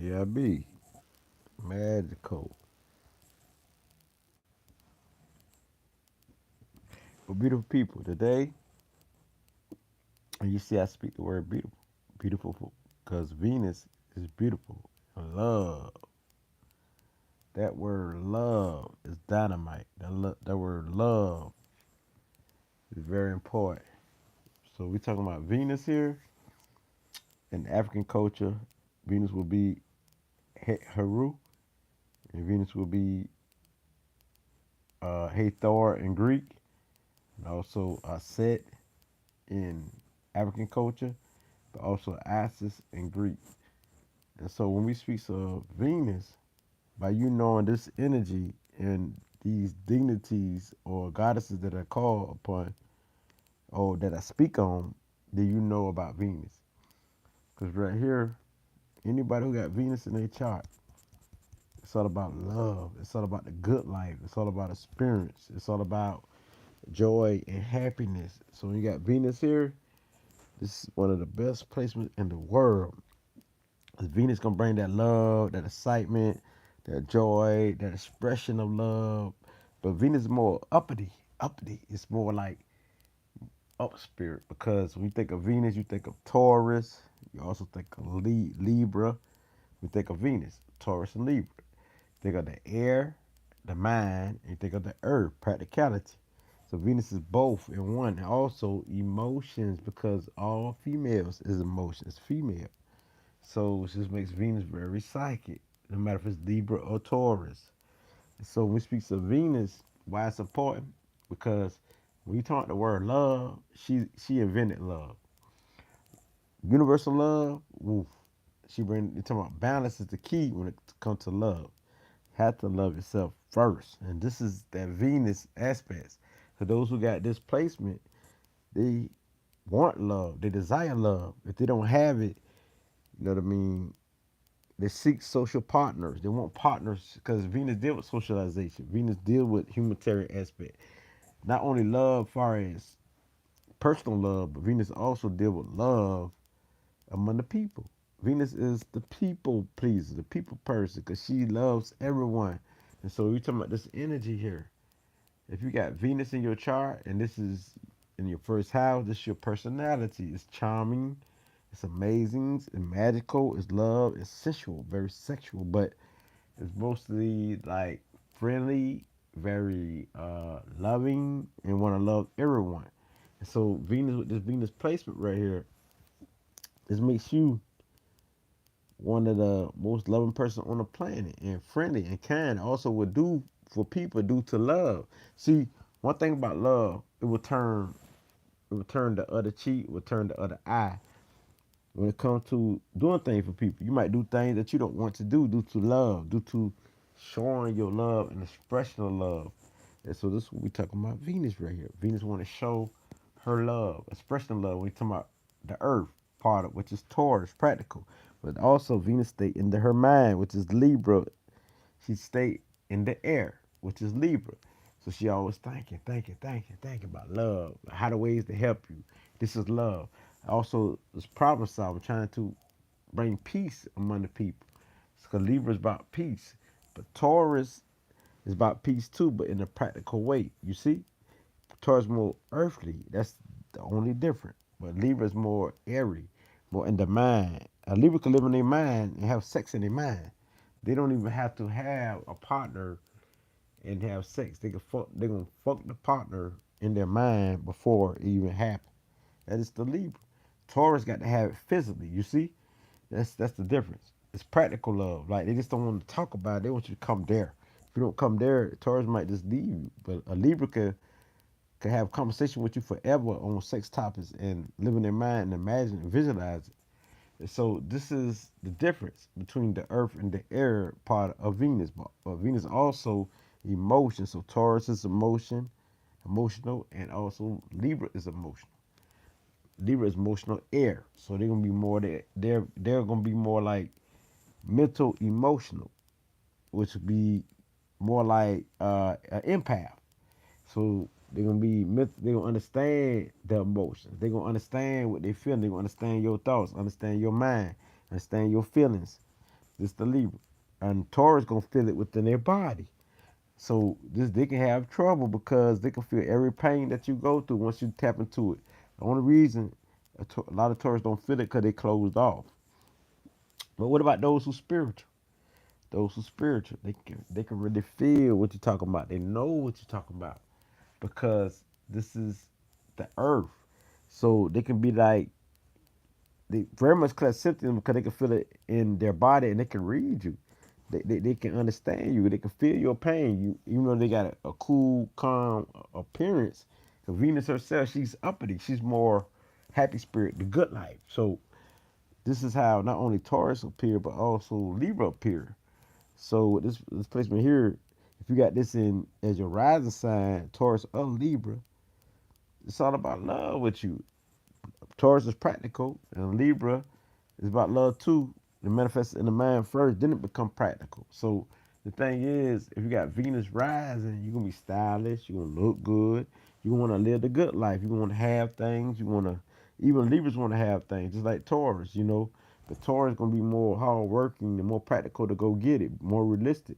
Yeah, be magical. But beautiful people, today, and you see, I speak the word beautiful, beautiful, because Venus is beautiful. Love, that word love is dynamite. That word love is very important. So we talking about Venus here in African culture. Venus will be Heru, and Venus will be Hathor in Greek, and also Set in African culture, but also Isis in Greek. And so when we speak of Venus, by you knowing this energy and these dignities or goddesses that are called upon or that I speak on, then you know about Venus. Because right here, anybody who got Venus in their chart, it's all about love. It's all about the good life. It's all about experience. It's all about joy and happiness. So when you got Venus here, this is one of the best placements in the world. Venus gonna bring that love, that excitement, that joy, that expression of love. But Venus is more uppity, uppity. It's more like up spirit because when you think of Venus, you think of Taurus. You also think of Libra. We think of Venus, Taurus and Libra. Think of the air, the mind, and you think of the earth, practicality. So Venus is both in one, and also emotions because all females is emotion. It's female. So it just makes Venus very psychic, no matter if it's Libra or Taurus. So when we speak of Venus, why it's important? Because when you talk the word love, she invented love. Universal love, woof. She bring you talking about balance is the key when it comes to love. Have to love yourself first. And this is that Venus aspects. For those who got this placement, they want love. They desire love. If they don't have it, you know what I mean? They seek social partners. They want partners because Venus deal with socialization. Venus deal with humanitarian aspect. Not only love, far as personal love, but Venus also deal with love among the people. Venus is the people pleaser, the people person, because she loves everyone. And so we talking about this energy here. If you got Venus in your chart, and this is in your first house, this is your personality. It's charming, it's amazing, it's magical, it's love, it's sensual, very sexual, but it's mostly like friendly, very loving, and want to love everyone. And so Venus with this Venus placement right here, this makes you one of the most loving person on the planet and friendly and kind. Also would do for people due to love. See, one thing about love, it will turn the other cheek, it will turn the other eye. When it comes to doing things for people, you might do things that you don't want to do due to love, due to showing your love and expression of love. And so this is what we talking about Venus right here. Venus want to show her love, expression of love. We talking about the earth part of which is Taurus, practical. But also Venus stay in her mind, which is Libra. She stay in the air, which is Libra. So she always thinking about love, how the ways to help you. This is love. Also, this problem solving, trying to bring peace among the people. Because Libra is about peace, but Taurus is about peace too, but in a practical way. You see, Taurus more earthly. That's the only difference. But Libra is more airy, more in the mind. A Libra can live in their mind and have sex in their mind. They don't even have to have a partner and have sex. They can fuck. They gonna fuck the partner in their mind before it even happens. That is the Libra. Taurus got to have it physically. You see, that's the difference. It's practical love. Like they just don't want to talk about it. They want you to come there. If you don't come there, Taurus might just leave you. But a Libra can have conversation with you forever on sex topics and live in their mind and imagine and visualize it. And so this is the difference between the earth and the air part of Venus. But Venus also emotion. So Taurus is emotional, and also Libra is emotional. Libra is emotional air. So they're gonna be more they're gonna be more like mental emotional, which would be more like an empath. So they're gonna understand the emotions. They're gonna understand what they feel. They're gonna understand your thoughts, understand your mind, understand your feelings. This the Libra. And Taurus gonna feel it within their body. So this they can have trouble because they can feel every pain that you go through once you tap into it. The only reason a lot of Taurus don't feel it because they closed off. But what about those who spiritual? Those who spiritual, they can really feel what you're talking about. They know what you're talking about because this is the earth. So they can be like they very much collect symptoms because they can feel it in their body and they can read you. They can understand you. They can feel your pain. You even though they got a cool, calm appearance. Venus herself, she's uppity. She's more happy spirit, the good life. So this is how not only Taurus appear but also Libra appear. So with this placement here, if you got this in as your rising sign, Taurus or Libra, it's all about love with you. Taurus is practical, and Libra is about love too. It manifests in the mind first, then it become practical. So the thing is, if you got Venus rising, you're gonna be stylish. You're gonna look good. You want to live the good life. You want to have things. You want to even Libras want to have things, just like Taurus. But Taurus gonna be more hardworking and more practical to go get it, more realistic.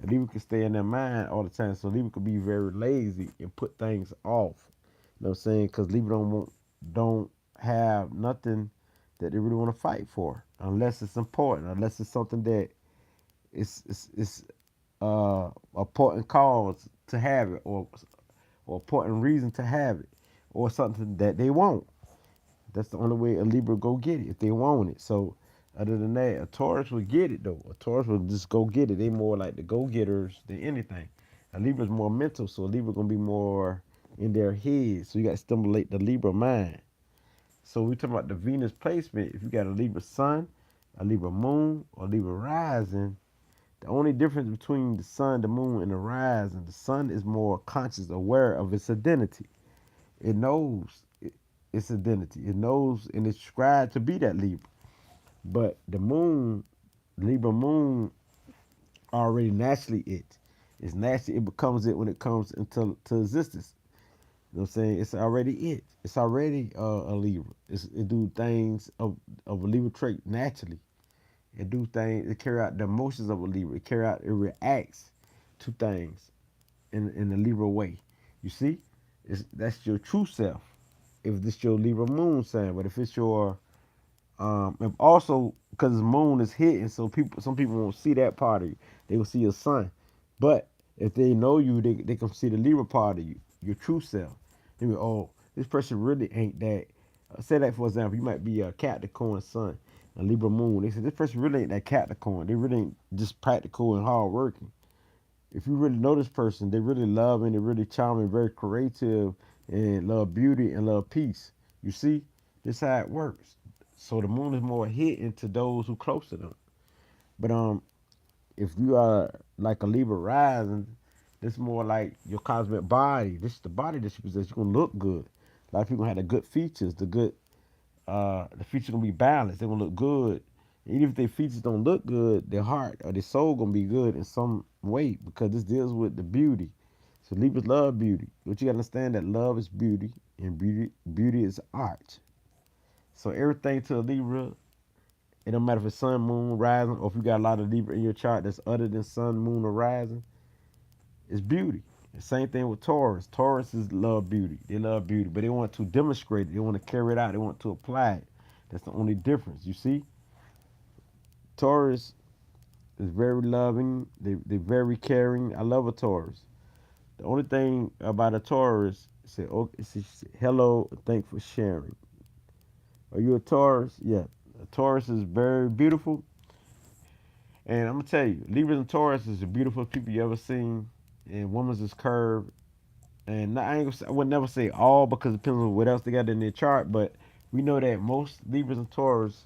And Libra can stay in their mind all the time, so Libra could be very lazy and put things off. You know what I'm saying? Because Libra don't have nothing that they really want to fight for unless it's important, unless it's something that is important cause to have it or important reason to have it or something that they want. That's the only way a Libra go get it if they want it. So other than that, a Taurus will get it though. A Taurus will just go get it. They more like the go getters than anything. A Libra's more mental, so a Libra gonna be more in their head. So you got to stimulate the Libra mind. So we talking about the Venus placement. If you got a Libra sun, a Libra moon, or Libra rising, the only difference between the sun, the moon, and the rising, the sun is more conscious, aware of its identity. It knows its identity. It knows and it's described to be that Libra. But the moon, Libra moon, already naturally it. It's naturally it becomes it when it comes into existence. You know what I'm saying? It's already it. It's already a Libra. It do things of a Libra trait naturally. It do things. It carry out the emotions of a Libra. It reacts to things in the Libra way. You see, that's your true self. If this your Libra moon sign, but if it's your if also because the moon is hitting, so some people won't see that part of you. They will see your sun, but if they know you, they can see the Libra part of you, your true self. They go, oh, this person really ain't that. Say that for example, you might be a Capricorn sun, a Libra moon. They say this person really ain't that Capricorn. They really ain't just practical and hardworking. If you really know this person, they really loving, they're really charming, very creative, and love beauty and love peace. You see, this how it works. So the moon is more hitting to those who close to them. But if you are like a Libra rising, this more like your cosmic body. This is the body that you possess. You're gonna look good. A lot of people have the good features. The features gonna be balanced. They're gonna look good. Even if their features don't look good, their heart or their soul gonna be good in some way because this deals with the beauty. So Libras love beauty. But you gotta understand that love is beauty and beauty is art. So everything to a Libra, it don't matter if it's sun, moon, rising, or if you got a lot of Libra in your chart that's other than sun, moon, or rising, it's beauty. The same thing with Taurus. Tauruses love beauty. They love beauty, but they want to demonstrate it. They want to carry it out. They want to apply it. That's the only difference. You see, Taurus is very loving. They're very caring. I love a Taurus. The only thing about a Taurus is say, oh, it says, hello, thanks for sharing. Are you a Taurus? Yeah. A Taurus is very beautiful. And I'm gonna tell you, Libras and Taurus is the beautiful people you ever seen. And women's is curved. And I would never say all because it depends on what else they got in their chart. But we know that most Libras and Taurus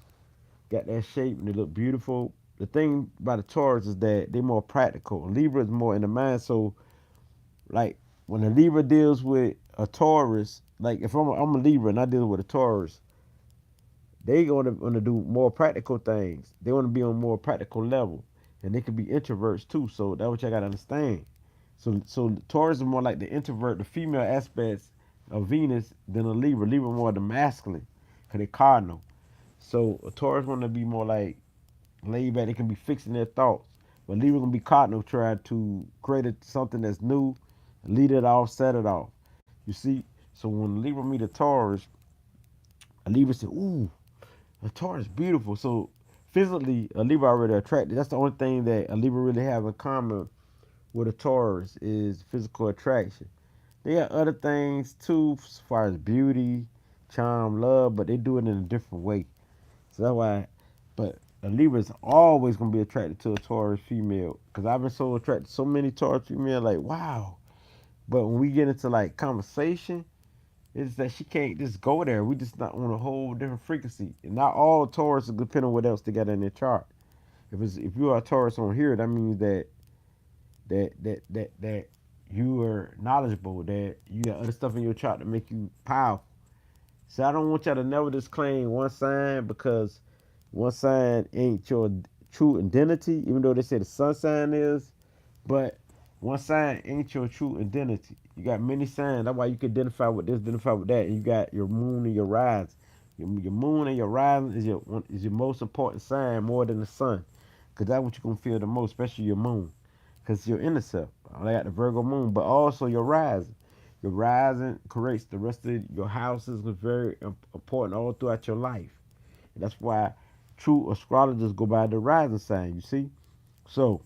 got that shape and they look beautiful. The thing about the Taurus is that they're more practical. Libra is more in the mind. So like when a Libra deals with a Taurus, like if I'm a Libra and I deal with a Taurus, they gonna do more practical things. They want to be on more practical level, and they can be introverts too. So that's what y'all gotta understand. So Taurus is more like the introvert, the female aspects of Venus than a Libra. Libra more the masculine, cause they cardinal. So a Taurus want to be more like laid back. They can be fixing their thoughts. But Libra gonna be cardinal, trying to create something that's new, lead it off, set it off. You see, so when Libra meet a Taurus, a Libra say, "Ooh, a Taurus beautiful." So physically, a Libra already attracted. That's the only thing that a Libra really have in common with a Taurus is physical attraction. They got other things too, as far as beauty, charm, love, but they do it in a different way. So that's why. But a Libra is always gonna be attracted to a Taurus female, because I've been so attracted to so many Taurus female. Like wow. But when we get into like conversation, it's that she can't just go there. We just not on a whole different frequency. And not all Taurus is depending on what else they got in their chart. If you are a Taurus on here, that means that you are knowledgeable, that you got other stuff in your chart to make you powerful. So I don't want y'all to never just claim one sign, because one sign ain't your true identity, even though they say the sun sign is, but one sign ain't your true identity. You got many signs. That's why you can identify with this, identify with that. And you got your moon and your rise. Your moon and your rising is your most important sign, more than the sun, because that's what you're gonna feel the most, especially your moon, because your inner self. I got the Virgo moon, but also your rising. Your rising creates the rest of your houses, is very important all throughout your life. And that's why true astrologers go by the rising sign. You see, so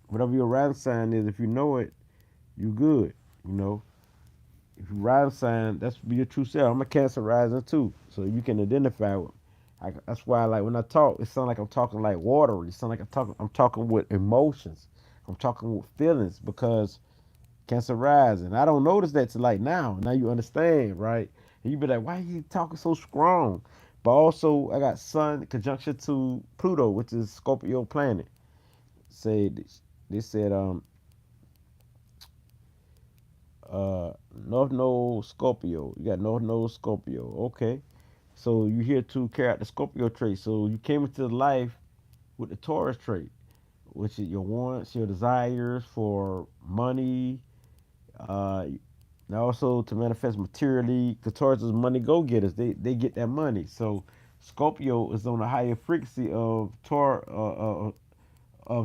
whatever your rising sign is, if you know it, you good. You know, if you rising sign, that's be your true self. I'm a Cancer rising too, so you can identify with. That's why, like when I talk, it sounds like I'm talking like watery. It sounds like I'm talking with emotions. I'm talking with feelings, because Cancer rising. I don't notice that till like now. Now you understand, right? And you be like, why are you talking so strong? But also, I got Sun conjunction to Pluto, which is Scorpio planet. Say they said North Node Scorpio. You got North Node Scorpio. Okay. So you here to carry out the Scorpio trait. So you came into life with the Taurus trait, which is your wants, your desires for money, and also to manifest materially. The Taurus is money go getters. They get that money. So Scorpio is on a higher frequency of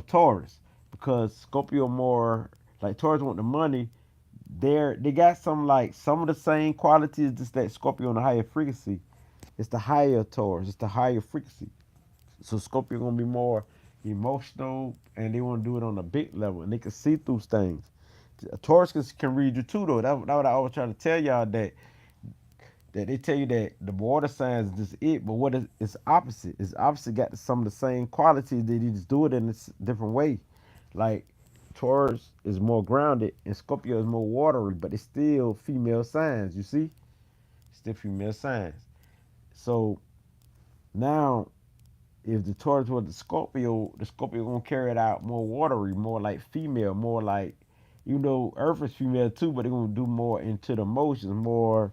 Taurus, because Scorpio more like Taurus want the money. They got some of the same qualities, just that Scorpio on a higher frequency. It's the higher Taurus. It's the higher frequency. So Scorpio gonna be more emotional, and they want to do it on a big level, and they can see through things. Taurus can read you too, though. That's what I always try to tell y'all, that they tell you that the water signs is just it, but what is it's opposite. It's opposite got some of the same qualities. They just do it in a different way. Like Taurus is more grounded, and Scorpio is more watery, but it's still female signs. You see, still female signs. So now, if the Taurus was the Scorpio gonna carry it out more watery, more like female, more like, even though Earth is female too, but they're gonna do more into the emotions, more.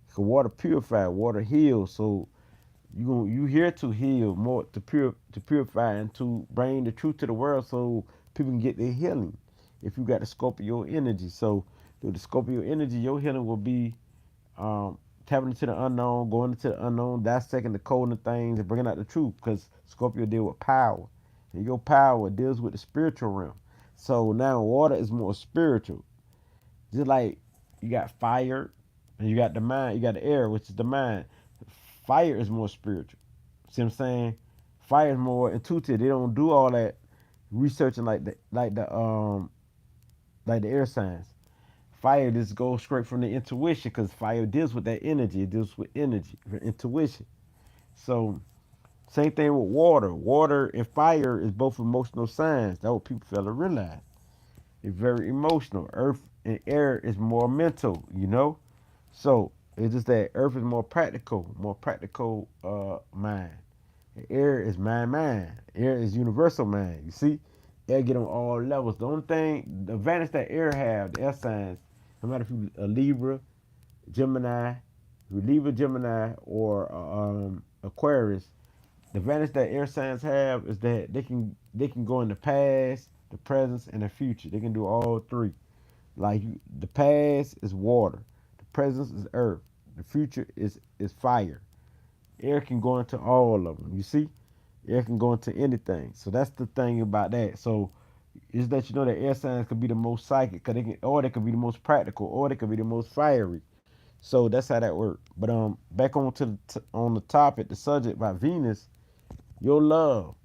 Cause water purify, water heals. So you here to heal, more to purify, and to bring the truth to the world, so people can get their healing. If you got the Scorpio energy, so with the Scorpio energy, your healing will be tapping into the unknown, going into the unknown, dissecting the code and things, and bringing out the truth. Because Scorpio deal with power, and your power deals with the spiritual realm. So now water is more spiritual. Just like you got fire, and you got the mind, you got the air, which is the mind. Fire is more spiritual. See what I'm saying? Fire is more intuitive. They don't do all that researching like the air signs. Fire just goes straight from the intuition, because fire deals with that energy. It deals with energy, intuition. So same thing with water. Water and fire is both emotional signs. That's what people fail to realize. It's very emotional. Earth and air is more mental, you know? So it's just that Earth is more practical mind. And air is mind. Air is universal mind. You see? Air get on all levels. The only thing, the advantage that air have, the air signs, no matter if you a Libra, Gemini, if you Libra, Gemini, or Aquarius, the advantage that air signs have is that they can go in the past, the present, and the future. They can do all three. Like the past is water, the present is earth, the future is fire. Air can go into all of them. You see, Air can go into anything. So that's the thing about that. So is that you know that air signs could be the most psychic, cause they can, or they could be the most practical, or they could be the most fiery. So that's how that works. But back on to on the topic, the subject about Venus, your love.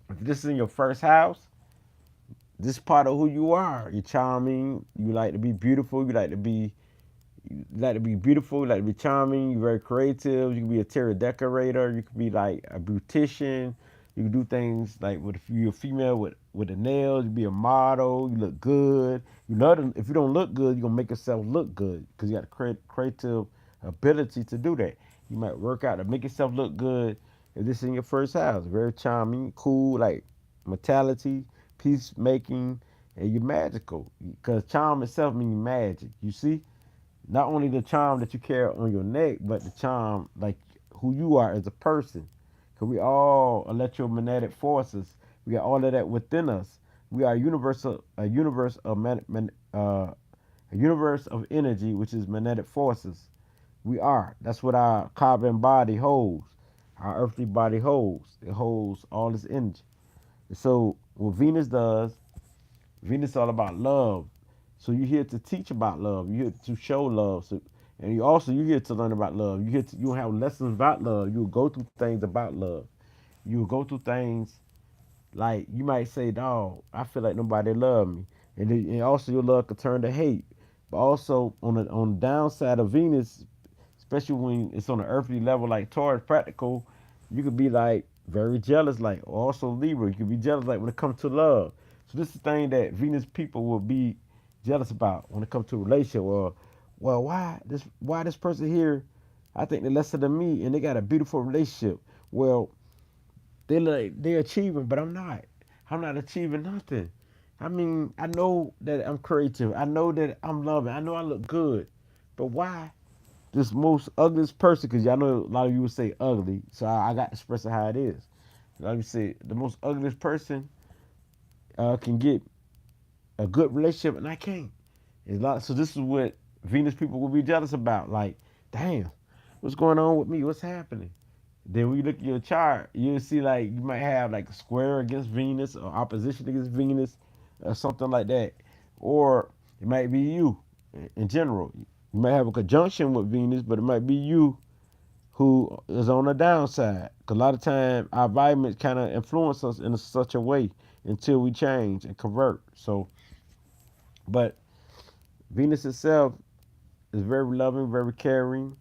If this is in your first house, this part of who you are. You're charming. You like to be beautiful. You like to be beautiful, you like to be charming, you're very creative, you can be a interior decorator, you can be like a beautician, you can do things like with if you're a female with the nails, you be a model, you look good. You know if you don't look good, you're gonna make yourself look good because you got a creative ability to do that. You might work out to make yourself look good if this is in your first house. Very charming, cool, like mentality, peacemaking, and you're magical. Because charm itself means magic. You see? Not only the charm that you carry on your neck, but the charm like who you are as a person. Cause we all electromagnetic forces. We got all of that within us. We are a universe of a universe of energy, which is magnetic forces. We are. That's what our carbon body holds. Our earthly body holds. It holds all this energy. And so what Venus does, Venus is all about love. So you're here to teach about love. You're here to show love. So, and you're here to learn about love. You have lessons about love. You'll go through things about love. You'll go through things like you might say, "Dog, I feel like nobody love me," and also your love could turn to hate. But also on the downside of Venus, especially when it's on an earthly level like Taurus practical, you could be like very jealous, like also Libra. You could be jealous like when it comes to love. So this is the thing that Venus people will be jealous about when it comes to a relationship. Or well, why this person here? I think they're lesser than me and they got a beautiful relationship. Well, they're achieving, but I'm not. I'm not achieving nothing. I mean, I know that I'm creative. I know that I'm loving. I know I look good. But why this most ugliest person, because y'all know a lot of you would say ugly, so I got to express it how it is. Like you say, the most ugliest person can get a good relationship, and I can't. So this is what Venus people will be jealous about. Like, damn, what's going on with me? What's happening? Then when you look at your chart, you'll see like you might have like a square against Venus or opposition against Venus or something like that. Or it might be you in general. You might have a conjunction with Venus, but it might be you who is on the downside. Because a lot of time our environment kind of influence us in such a way until we change and convert. So, but Venus itself is very loving, very caring.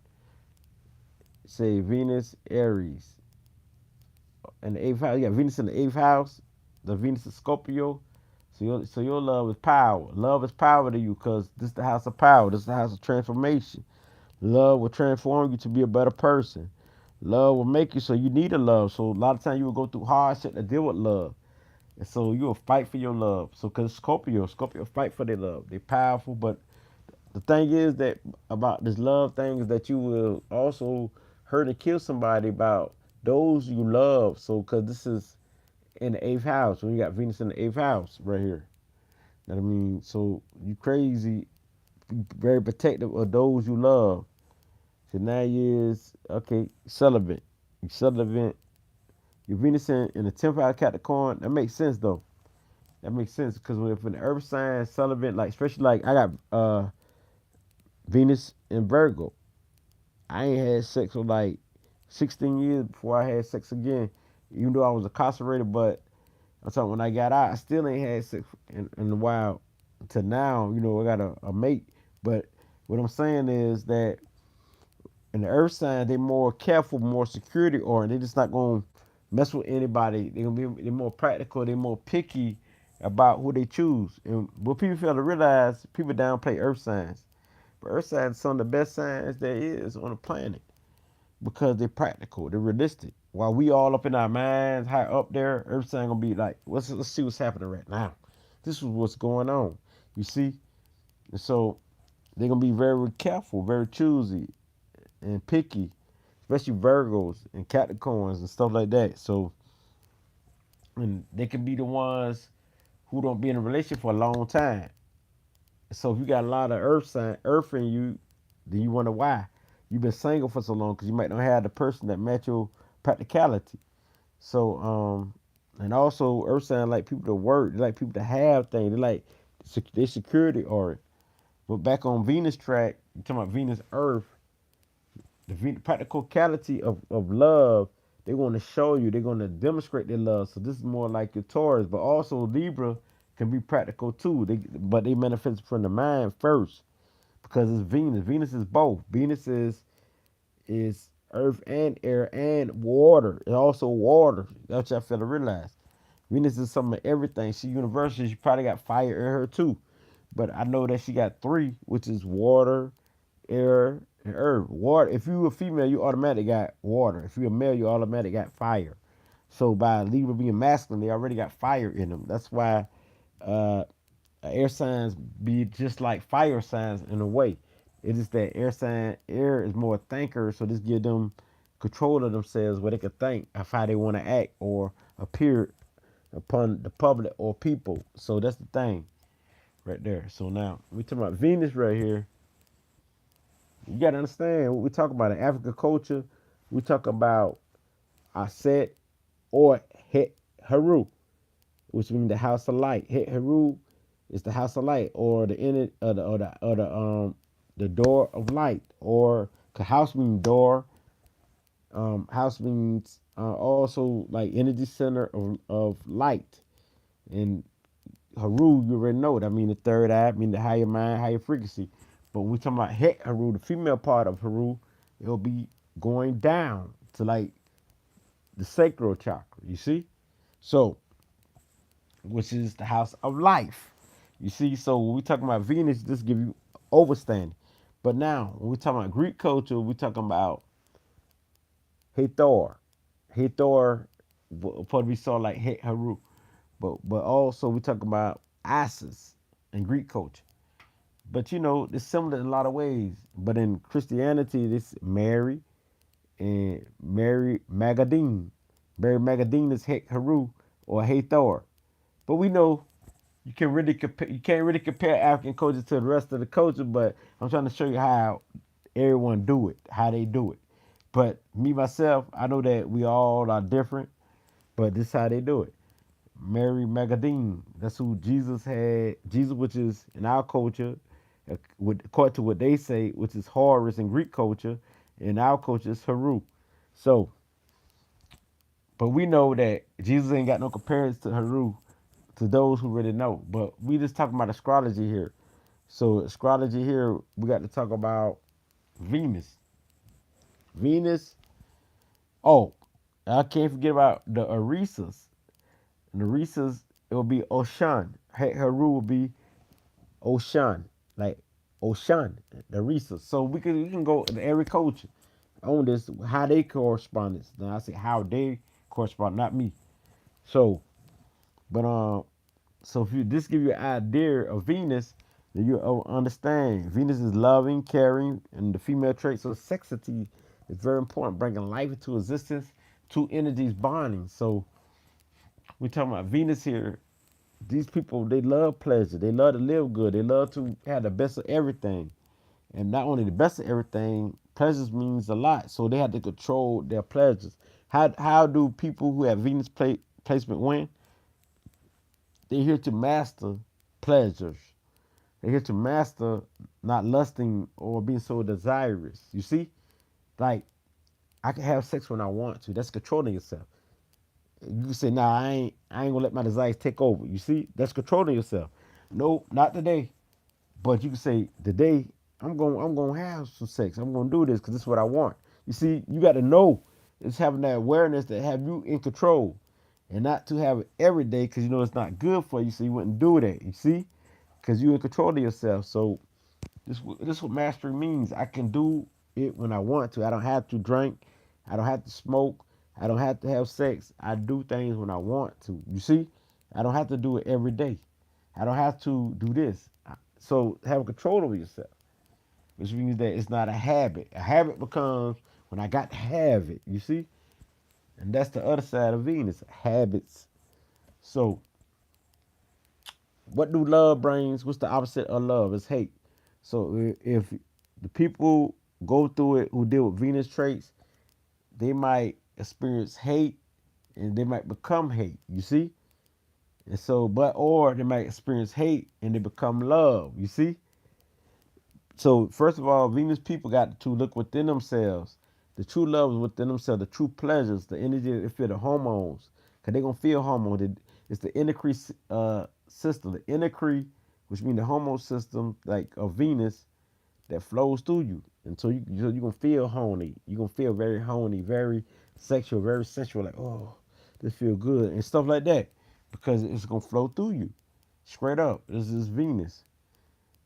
Say Venus, Aries. In the eighth house, you got Venus in the eighth house. The Venus is Scorpio. So your love is power. Love is power to you because this is the house of power. This is the house of transformation. Love will transform you to be a better person. Love will make you so you need a love. So a lot of times you will go through hardship to deal with love. And so you will fight for your love. So because Scorpio fight for their love. They're powerful, but the thing is that about this love thing is that you will also hurt and kill somebody about those you love. So because this is in the eighth house, when you got Venus in the eighth house right here. You know what I mean? So you crazy, very protective of those you love. So now you is okay, celibate. You celibate. Your Venus in the 10th house Capricorn. That makes sense though. That makes sense because when if an earth sign celibate, like especially like I got Venus in Virgo. I ain't had sex for like 16 years before I had sex again. Even though I was incarcerated, but I'm talking when I got out, I still ain't had sex in a while. To now, I got a mate. But what I'm saying is that in the earth sign, they more careful, more security oriented. They just not gonna mess with anybody. They're more practical. They're more picky about who they choose. And what people fail to realize, people downplay earth signs. But earth signs are some of the best signs there is on the planet because they're practical, they're realistic. While we all up in our minds, high up there, earth sign gonna be like, let's see what's happening right now. This is what's going on. You see? And so they're gonna be very careful, very choosy and picky, especially Virgos and Capricorns and stuff like that. So, and they can be the ones who don't be in a relationship for a long time. So if you got a lot of earth in you, then you wonder why you've been single for so long because you might not have the person that match your practicality. So and also Earth sign like people to work, they like people to have things, they like they security art. But back on Venus track, you talking about Venus Earth, the practicality of love, they want to show you, they're going to demonstrate their love. So this is more like your Taurus, but also Libra can be practical too. But they manifest from the mind first because it's Venus. Venus is both. Venus is earth and air and water. It's also water. That's what I feel to realize. Venus is some of everything. She universal. She probably got fire in her too. But I know that she got three, which is water, air, and earth. Water. If you a female, you automatically got water. If you a male, you automatically got fire. So by Libra being masculine, they already got fire in them. That's why uh, air signs be just like fire signs in a way. It is that air is more thinker, so this give them control of themselves where they can think of how they want to act or appear upon the public or people. So that's the thing right there. So now we talking about Venus right here. You gotta understand what we talk about in African culture. We talk about Aset or Het Haru, which means the house of light. Het Haru is the house of light, or the inner, the door of light, or house means door. House means also like energy center of light, and Haru, you already know it. I mean the third eye, I mean the higher mind, higher frequency. But when we talking about Het Haru, the female part of Haru, it'll be going down to like the sacral chakra. You see, so which is the house of life. You see, so when we talking about Venus, this give you overstanding. But now, when we talking about Greek culture, we talking about Hathor. Hathor, probably we saw like Haru. But also we talk about Isis in Greek culture. But you know, it's similar in a lot of ways. But in Christianity, this Mary and Mary Magdalene. Mary Magdalene is Haru or Hathor. But we know you can't really compare African culture to the rest of the culture, but I'm trying to show you how everyone do it, how they do it. But me myself, I know that we all are different, but this is how they do it. Mary Magdalene, that's who Jesus had. Jesus, which is in our culture, according to what they say, which is Horus in Greek culture, in our culture is Haru. So, but we know that Jesus ain't got no comparison to Haru to those who really know. But we just talking about astrology here. So astrology here, we got to talk about Venus. Venus. Oh, I can't forget about the Orisas. And the Orisas, it will be Oshan. Haru will be Oshan, like Oshan, the Orisas. So we can go to every culture on this how they correspond. Now I say how they correspond, not me. So, but so if you just give you an idea of Venus, then you understand Venus is loving, caring, and the female trait. So sexity is very important, bringing life into existence. Two energies bonding. So we're talking about Venus here. These people, they love pleasure. They love to live good. They love to have the best of everything. And not only the best of everything, pleasures means a lot. So they have to control their pleasures. How do people who have Venus placement win? They're here to master pleasures. They're here to master not lusting or being so desirous. You see? Like, I can have sex when I want to. That's controlling yourself. You can say, nah, I ain't gonna let my desires take over. You see? That's controlling yourself. No, not today. But you can say, today, I'm gonna have some sex. I'm gonna do this because this is what I want. You see, you gotta know it's having that awareness that have you in control. And not to have it every day because you know it's not good for you, so you wouldn't do that. You see? Because you're in control of yourself. So this is what mastery means. I can do it when I want to. I don't have to drink. I don't have to smoke. I don't have to have sex. I do things when I want to. You see? I don't have to do it every day. I don't have to do this. So have control over yourself, which means that it's not a habit. A habit becomes when I got to have it. You see? And that's the other side of Venus, habits. So what do love brings? What's the opposite of love? It's hate. So if the people go through it who deal with Venus traits, they might experience hate and they might become hate. You see, and so or they might experience hate and they become love. You see, so first of all, Venus people got to look within themselves. The true love is within themselves. The true pleasures, the energy they feel, the hormones, cause they gonna feel hormones. It's the endocrine system, the endocrine, which means the hormone system, like of Venus, that flows through you. And so you gonna feel horny. You gonna feel very horny, very sexual, very sensual. Like, oh, this feel good and stuff like that, because it's gonna flow through you, straight up. This is Venus.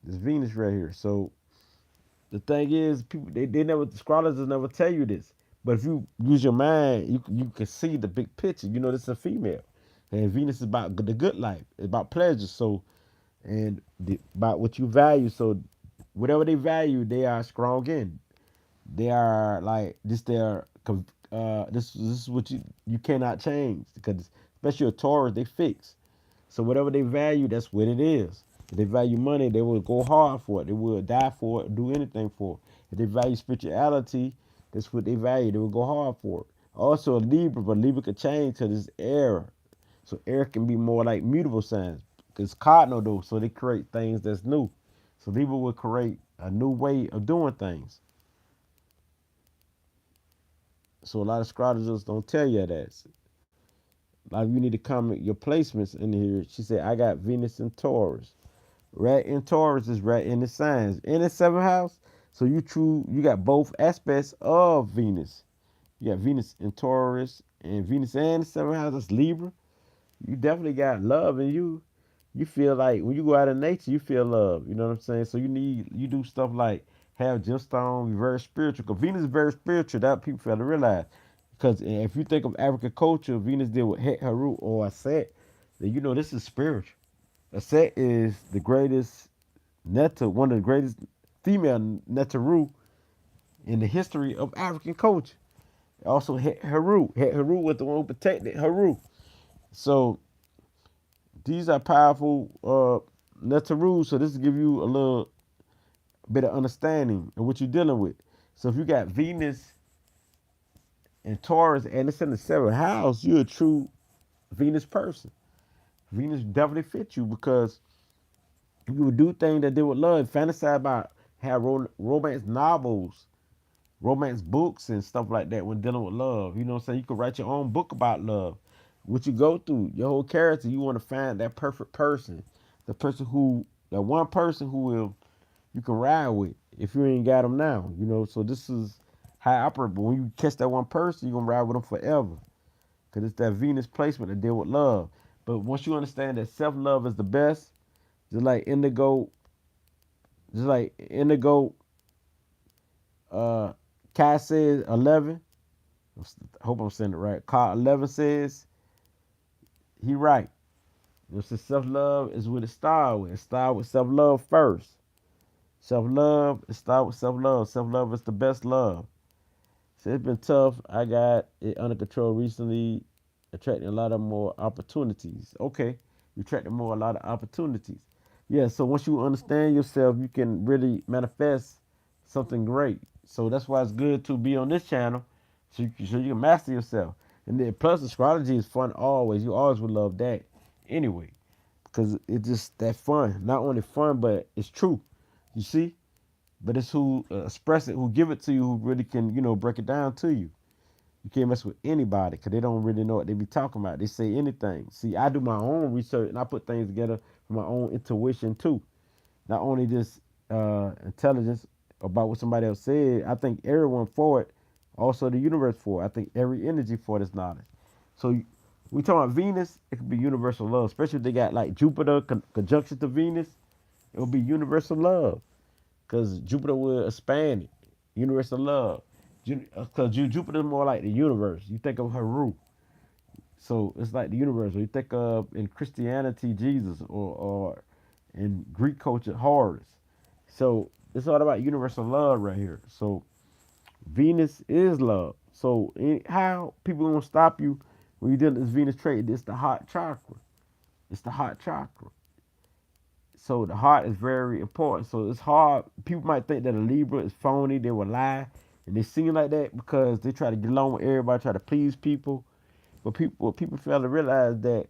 This Venus right here. So the thing is, people they never astrologers never tell you this. But if you use your mind, you can see the big picture. You know this is a female, and Venus is about the good life. It's about pleasure. So about what you value. So whatever they value, they are strong in. They are like this. This is what you cannot change, because especially a Taurus, they fix. So whatever they value, that's what it is. If they value money, they will go hard for it. They will die for it, do anything for it. If they value spirituality, that's what they value. They will go hard for it. Also a Libra, but Libra could change to this air. So air can be more like mutable signs. It's cardinal though, so they create things that's new. So Libra will create a new way of doing things. So a lot of astrologers don't tell you that. Like you need to comment your placements in here. She said, I got Venus in Taurus. Rat in Taurus is rat in the signs. In the seventh house. So you got both aspects of Venus. You got Venus in Taurus and Venus and the seventh house, that's Libra. You definitely got love in you. You feel like when you go out in nature, you feel love. You know what I'm saying? So you do stuff like have gemstone, be very spiritual. Because Venus is very spiritual. That people fail to realize. Because if you think of African culture, Venus deal with Het Haru or Aset, then you know this is spiritual. Aset is the greatest one of the greatest female Netaru in the history of African culture. Also Het Haru. Het Haru was the one who protected Haru. So these are powerful Netaru. So this will give you a little bit of understanding of what you're dealing with. So if you got Venus and Taurus and it's in the seventh house, you're a true Venus person. Venus definitely fits you because you would do things that they would love, fantasize about, have romance novels, romance books, and stuff like that when dealing with love. You know what I'm saying? You could write your own book about love. What you go through, your whole character, you want to find that perfect person, that one person who will you can ride with if you ain't got them now. You know, so this is how I operate. But when you catch that one person, you're gonna ride with them forever, because it's that Venus placement to deal with love. But once you understand that self love is the best, just like Indigo, uh, Kai says 11. I hope I'm saying it right. Kai 11 says he right. This self love is what it started with. It started with self love first. Self love, it started with self love. Self love is the best love. So it's been tough. I got it under control recently, attracting a lot of more opportunities. Okay, you attracting a lot of opportunities. Yeah, so once you understand yourself, you can really manifest something great. So that's why it's good to be on this channel, so you can master yourself. And then plus astrology is fun always. You always would love that anyway, because it's just that fun. Not only fun, but it's true. You see, but it's who express it, who give it to you, who really can break it down to you. You can't mess with anybody because they don't really know what they be talking about. They say anything. See, I do my own research and I put things together from my own intuition too. Not only just intelligence about what somebody else said. I think everyone for it, also the universe for it. I think every energy for this knowledge. So we talk about Venus, it could be universal love, especially if they got like Jupiter conjunction to Venus. It will be universal love because Jupiter will expand it. Universal love. Because Jupiter is more like the universe. You think of Haru. So it's like the universe. Or you think of in Christianity, Jesus, or in Greek culture, Horus. So it's all about universal love right here. So Venus is love. So how people gonna stop you when you deal with this Venus trait? It's the heart chakra. It's the heart chakra. So the heart is very important. So it's hard. People might think that a Libra is phony. They will lie, and they seem like that because they try to get along with everybody, try to please people. But people fail to realize that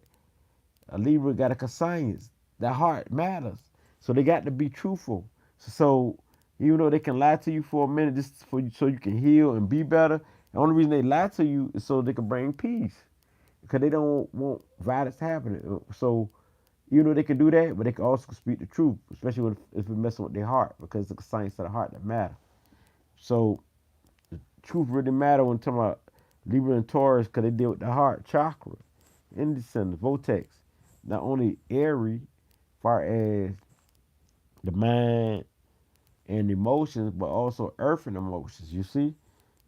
a Libra got a conscience. Their heart matters. So they got to be truthful. So even though they can lie to you for a minute just for you so you can heal and be better, the only reason they lie to you is so they can bring peace. Because they don't want violence happening. So even though they can do that, but they can also speak the truth, especially if it's messing with their heart, because it's the science of the heart that matter. So truth really matter when talking about Libra and Taurus, because they deal with the heart chakra, indecent, vortex. Not only airy, far as the mind and emotions, but also earth and emotions. You see.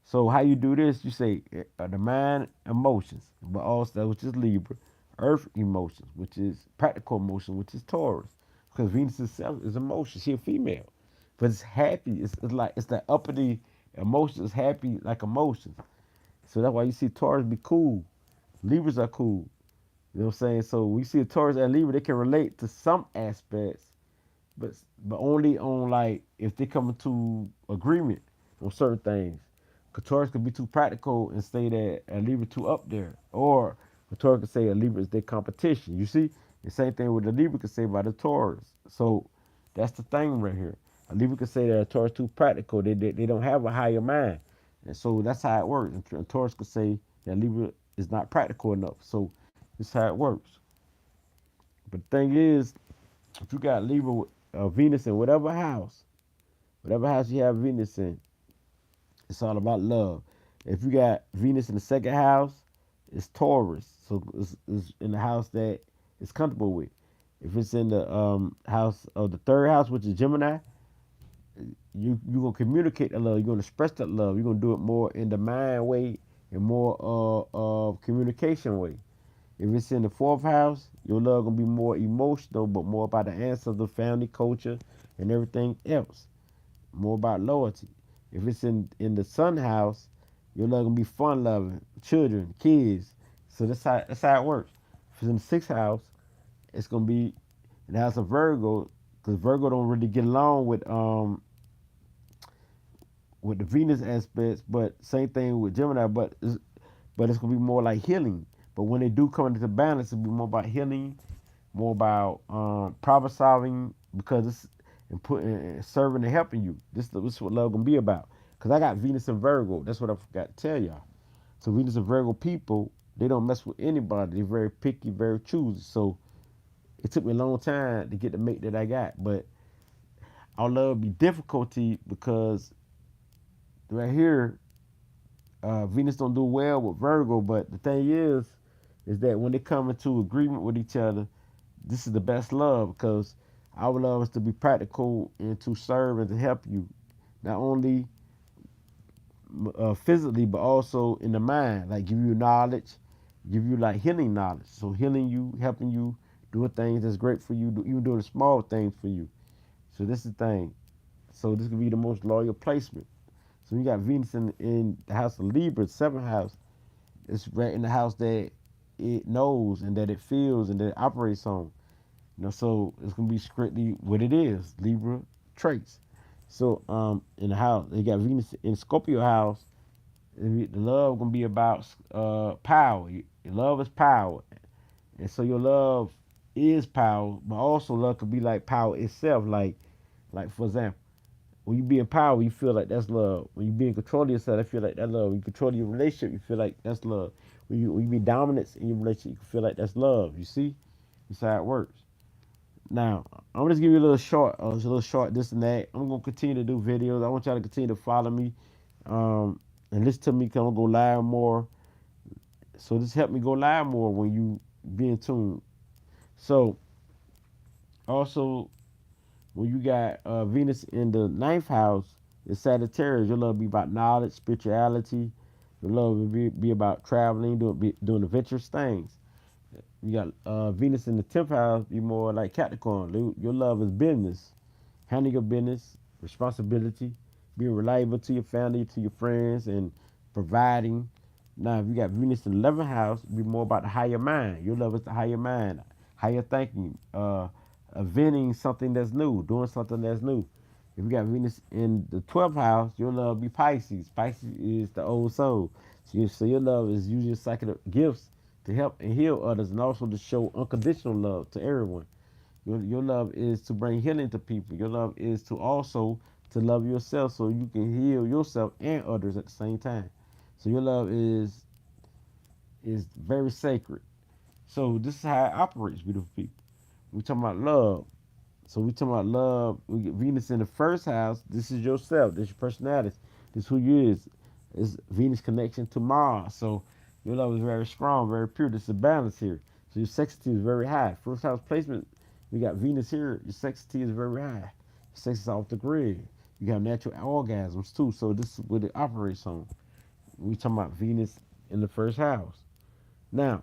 So how you do this? You say the mind emotions, but also which is Libra, earth emotions, which is practical emotion, which is Taurus, because Venus itself is emotion. She a female, but it's happy. It's like it's that uppity emotion. It's happy like emotions. So that's why you see Taurus be cool. Libras are cool. You know what I'm saying? So we see a Taurus and Libra, they can relate to some aspects, but but only on like if they come into agreement on certain things. Taurus could be too practical and say that a Libra too up there, or Taurus could say a Libra is their competition. You see, the same thing with the Libra could say about the Taurus. So that's the thing right here. A Libra could say that a Taurus too practical. They don't have a higher mind, and so that's how it works. And Taurus could say that Libra is not practical enough. So this is how it works. But the thing is, if you got Libra, Venus in whatever house you have Venus in, it's all about love. If you got Venus in the second house, it's Taurus, so it's in the house that it's comfortable with. If it's in the house of the third house, which is Gemini, you gonna communicate that love. You're gonna express that love. You're gonna do it more in the mind way and more of communication way. If it's in the fourth house, your love gonna be more emotional, but more about the ancestors, the family, culture, and everything else. More about loyalty. If it's in the sun house, your love gonna be fun loving, children, kids. So that's how it works. If it's in the sixth house, it's gonna be in the house of Virgo, because Virgo don't really get along with the Venus aspects, but same thing with Gemini, but it's gonna be more like healing. But when they do come into balance, it'll be more about healing, more about problem solving, because it's and putting and serving and helping you. This is what love gonna be about. Cause I got Venus and Virgo. That's what I forgot to tell y'all. So Venus and Virgo people, they don't mess with anybody. They're very picky, very choosy. So it took me a long time to get the mate that I got. But our love be difficulty because right here, Venus don't do well with Virgo. But the thing is that when they come into agreement with each other, this is the best love because our love is to be practical and to serve and to help you, not only physically but also in the mind. Like give you knowledge, give you like healing knowledge. So healing you, helping you, doing things that's great for you, even doing the small things for you. So this is the thing. So this could be the most loyal placement. So you got Venus in the house of Libra, seventh house. It's right in the house that it knows and that it feels and that it operates on. So it's gonna be strictly what it is, Libra traits. So in the house, they got Venus in Scorpio house. The love gonna be about power. Your love is power, and so your love is power, but also love could be like power itself. Like for example, when you be in power, you feel like that's love. When you be in control of yourself, I feel like that's love. When you control your relationship, you feel like that's love. When you be dominant in your relationship, you feel like that's love. You see, that's how it works. Now, I'm gonna just give you a little short this and that. I'm gonna continue to do videos. I want y'all to continue to follow me, and listen to me. Cause I'm gonna go live more. So this help me go live more when you be in tune. So also when you got Venus in the ninth house, it's Sagittarius. Your love be about knowledge, spirituality. Your love will be about traveling, doing adventurous things. You got Venus in the 10th house, be more like Capricorn. Your love is business. Handle your business, responsibility, being reliable to your family, to your friends, and providing. Now, if you got Venus in the 11th house, be more about the higher mind. Your love is the higher mind, higher thinking, inventing something that's new, doing something that's new. If you got Venus in the 12th house, your love be Pisces. Pisces is the old soul. So your love is using psychic gifts to help and heal others, and also to show unconditional love to everyone. Your love is to bring healing to people. Your love is to also to love yourself so you can heal yourself and others at the same time. So your love is very sacred. So this is how it operates, beautiful people. We talking about love. So we talking about love. We get Venus in the first house. This is yourself. This is your personality. This is who you is. It's Venus connection to Mars. So your love is very strong, very pure. There's a balance here. So your sexity is very high. First house placement, we got Venus here. Your sexity is very high. Your sex is off the grid. You got natural orgasms too. So this is what it operates on. We talking about Venus in the first house. Now,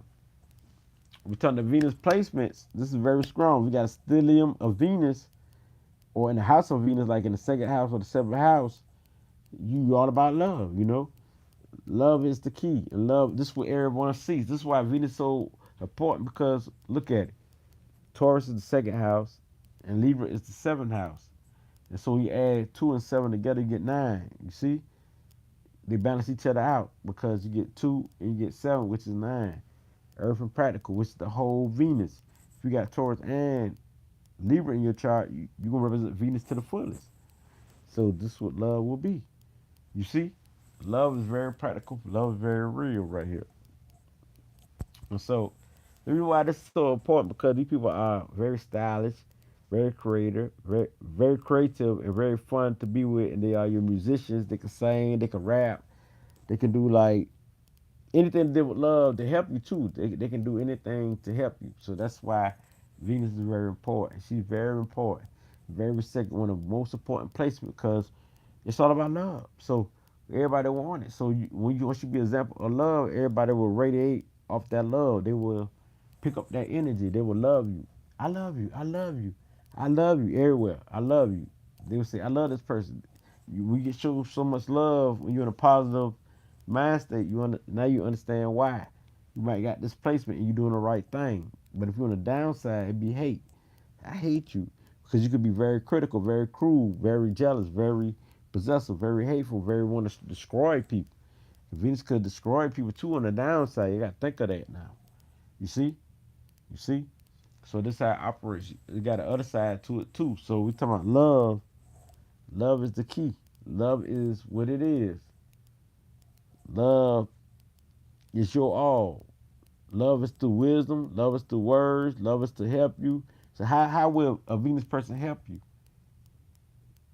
we talking about Venus placements. This is very strong. We got a stellium of Venus or in the house of Venus, like in the second house or the seventh house, you all about love, you know? Love is the key. And love, this is what everyone sees. This is why Venus is so important because look at it. Taurus is the second house and Libra is the seventh house. And so you add 2 and 7 together, you get 9. You see? They balance each other out because you get 2 and you get 7, which is 9. Earth and practical, which is the whole Venus. If you got Taurus and Libra in your chart, you're going to represent Venus to the fullest. So this is what love will be. You see? Love is very practical. Love is very real right here. And so the reason why this is so important because these people are very stylish, very creative, very creative, and very fun to be with. And they are your musicians. They can sing, they can rap, they can do like anything to do with love to help you too. They can do anything to help you. So that's why Venus is very important. She's very important, very second, one of the most important placements because it's all about love. So everybody want it. So when you once you be an example of love, everybody will radiate off that love. They will pick up that energy. They will love you. I love you. I love you. I love you everywhere. I love you. They will say, I love this person. We get show so much love when you're in a positive mind state. Now you understand why. You might got this placement and you're doing the right thing. But if you're on the downside, it'd be hate. I hate you because you could be very critical, very cruel, very jealous, very possessive, very hateful, very want to destroy people. Venus could destroy people too on the downside. You got to think of that now. You see? You see? So this how it operates. You got the other side to it too. So we talking about love. Love is the key. Love is what it is. Love is your all. Love is through wisdom. Love is through words. Love is to help you. So how will a Venus person help you?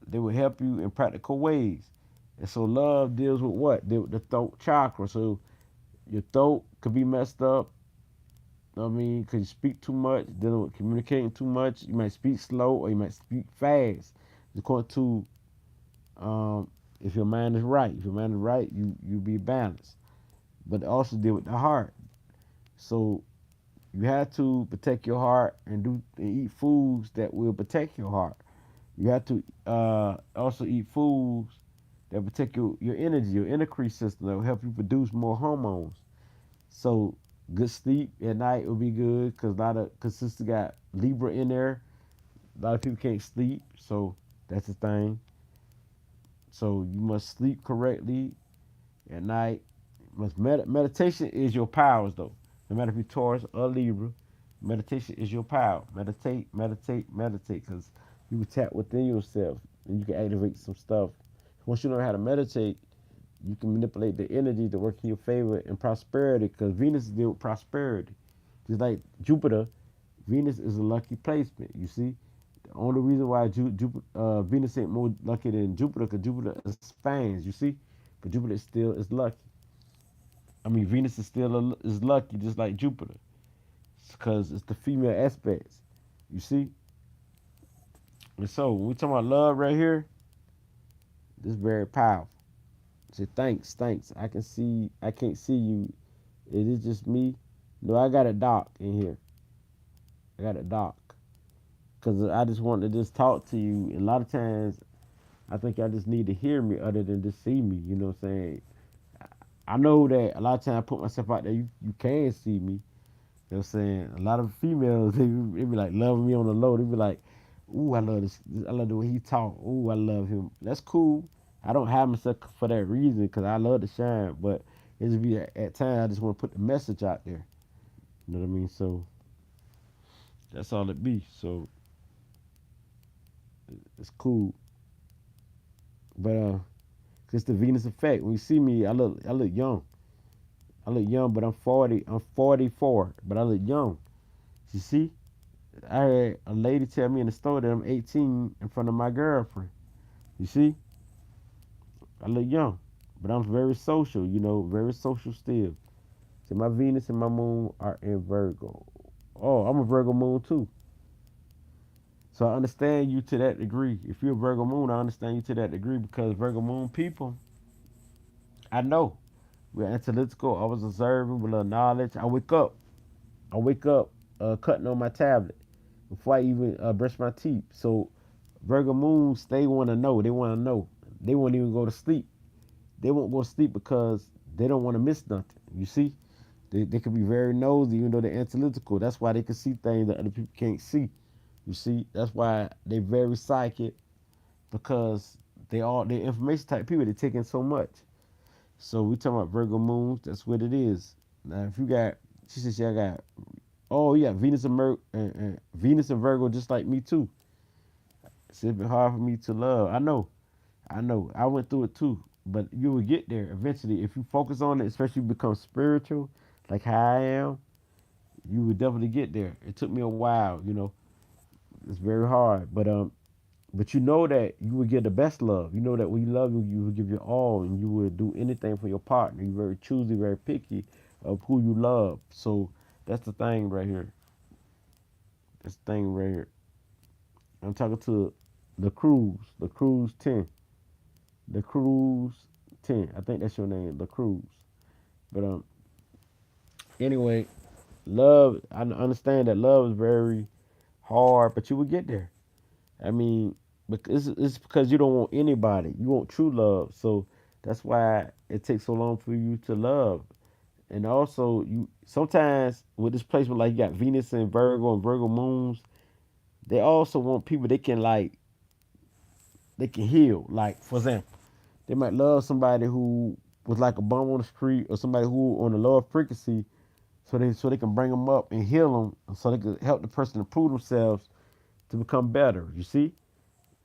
They will help you in practical ways. And so love deals with what? The throat chakra. So your throat could be messed up. I mean, because you speak too much, dealing with communicating too much. You might speak slow or you might speak fast. According to if your mind is right. If your mind is right, you be balanced. But also deal with the heart. So you have to protect your heart and eat foods that will protect your heart. You have to also eat foods that protect your energy, your endocrine system that will help you produce more hormones. So good sleep at night will be good because a lot of because sister got Libra in there. A lot of people can't sleep, so that's the thing. So you must sleep correctly at night. Meditation is your powers though. No matter if you're Taurus or Libra, meditation is your power. Meditate, meditate, meditate, because you can tap within yourself and you can activate some stuff. Once you learn how to meditate, you can manipulate the energy to work in your favor and prosperity, because Venus deals with prosperity. Just like Jupiter, Venus is a lucky placement. You see, the only reason why Venus ain't more lucky than Jupiter, because Jupiter expands. You see, but Jupiter still is lucky. I mean, Venus is still is lucky, just like Jupiter, because it's the female aspects. You see, and so when we talking about love right here, this is very powerful. Say thanks, thanks. I can't see you. It is just me. No, I got a doc in here. I got a doc because I just want to just talk to you. And a lot of times, I think I just need to hear me other than just see me. You know what I'm saying? I know that a lot of times I put myself out there. You can see me. You know what I'm saying? A lot of females, they be like loving me on the low. They be like, ooh, I love this. I love the way he talk. Ooh, I love him. That's cool. I don't have myself for that reason because I love to shine. But it's be at times I just want to put the message out there. You know what I mean? So that's all it be. So it's cool. But it's the Venus effect. When you see me, I look young. I look young, but I'm 40. I'm 44, but I look young. You see? I had a lady tell me in the store that I'm 18 in front of my girlfriend. You see? I look young, but I'm very social, very social still. See, my Venus and my moon are in Virgo. Oh, I'm a Virgo moon too. So I understand you to that degree. If you're a Virgo moon, I understand you to that degree because Virgo moon people, I know. We're analytical. I was observing with a little knowledge. I wake up cutting on my tablet before I even brush my teeth. So Virgo moons, they want to know. They want to know. They won't even go to sleep. They won't go to sleep because they don't want to miss nothing. You see, they can be very nosy, even though they're analytical. That's why they can see things that other people can't see. You see, that's why they're very psychic because they're information type people. They're taking so much. So we talking about Virgo moons. That's what it is. Now, if you got, she said, I got. Oh, yeah, Venus and Virgo, just like me too. It's been hard for me to love. I know. I know. I went through it too. But you will get there eventually. If you focus on it, especially become spiritual, like how I am, you would definitely get there. It took me a while, It's very hard. But you know that you would get the best love. You know that when you love you would give your all and you would do anything for your partner. You're very choosy, very picky of who you love. So that's the thing right here. That's the thing right here. I'm talking to the Cruise 10. The Cruise 10. I think that's your name, the Cruise. But anyway, love, I understand that love is very hard, but you will get there. I mean, because it's because you don't want anybody. You want true love. So that's why it takes so long for you to love. And also, you sometimes with this placement, like you got Venus and Virgo moons, they also want people they can heal. Like for example, they might love somebody who was like a bum on the street or somebody who on a lower frequency, so they can bring them up and heal them, so they can help the person improve themselves to become better. You see,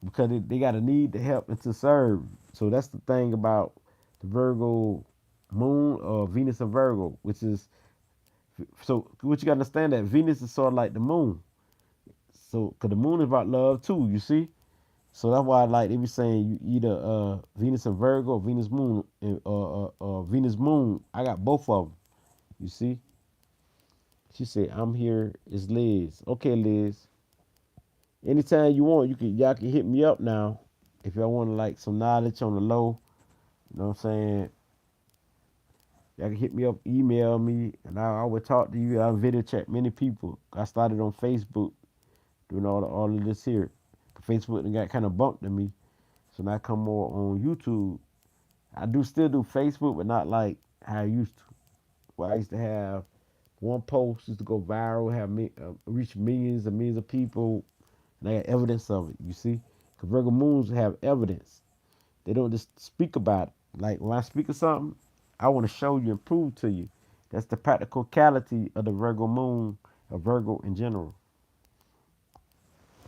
because they got a need to help and to serve. So that's the thing about the Virgo moon or Venus and Virgo, which is so what you got to understand that Venus is sort of like the moon. So because the moon is about love too, you see. So that's why like they be saying you either Venus and Virgo or Venus moon Venus moon. I got both of them. You see. She said I'm here. Is Liz? Okay, Liz. Anytime you want, y'all can hit me up now if y'all want like some knowledge on the low. You know what I'm saying? Y'all can hit me up, email me, and I will talk to you. I video chat many people. I started on Facebook doing all of this here. Facebook got kind of bumped to me, so now I come more on YouTube. I do still do Facebook, but not like how I used to. Where I used to have one post used to go viral, reach millions and millions of people, and I got evidence of it. You see, because Virgo moons have evidence. They don't just speak about it. Like when I speak of something, I want to show you and prove to you. That's the practicality of the Virgo moon, of Virgo in general.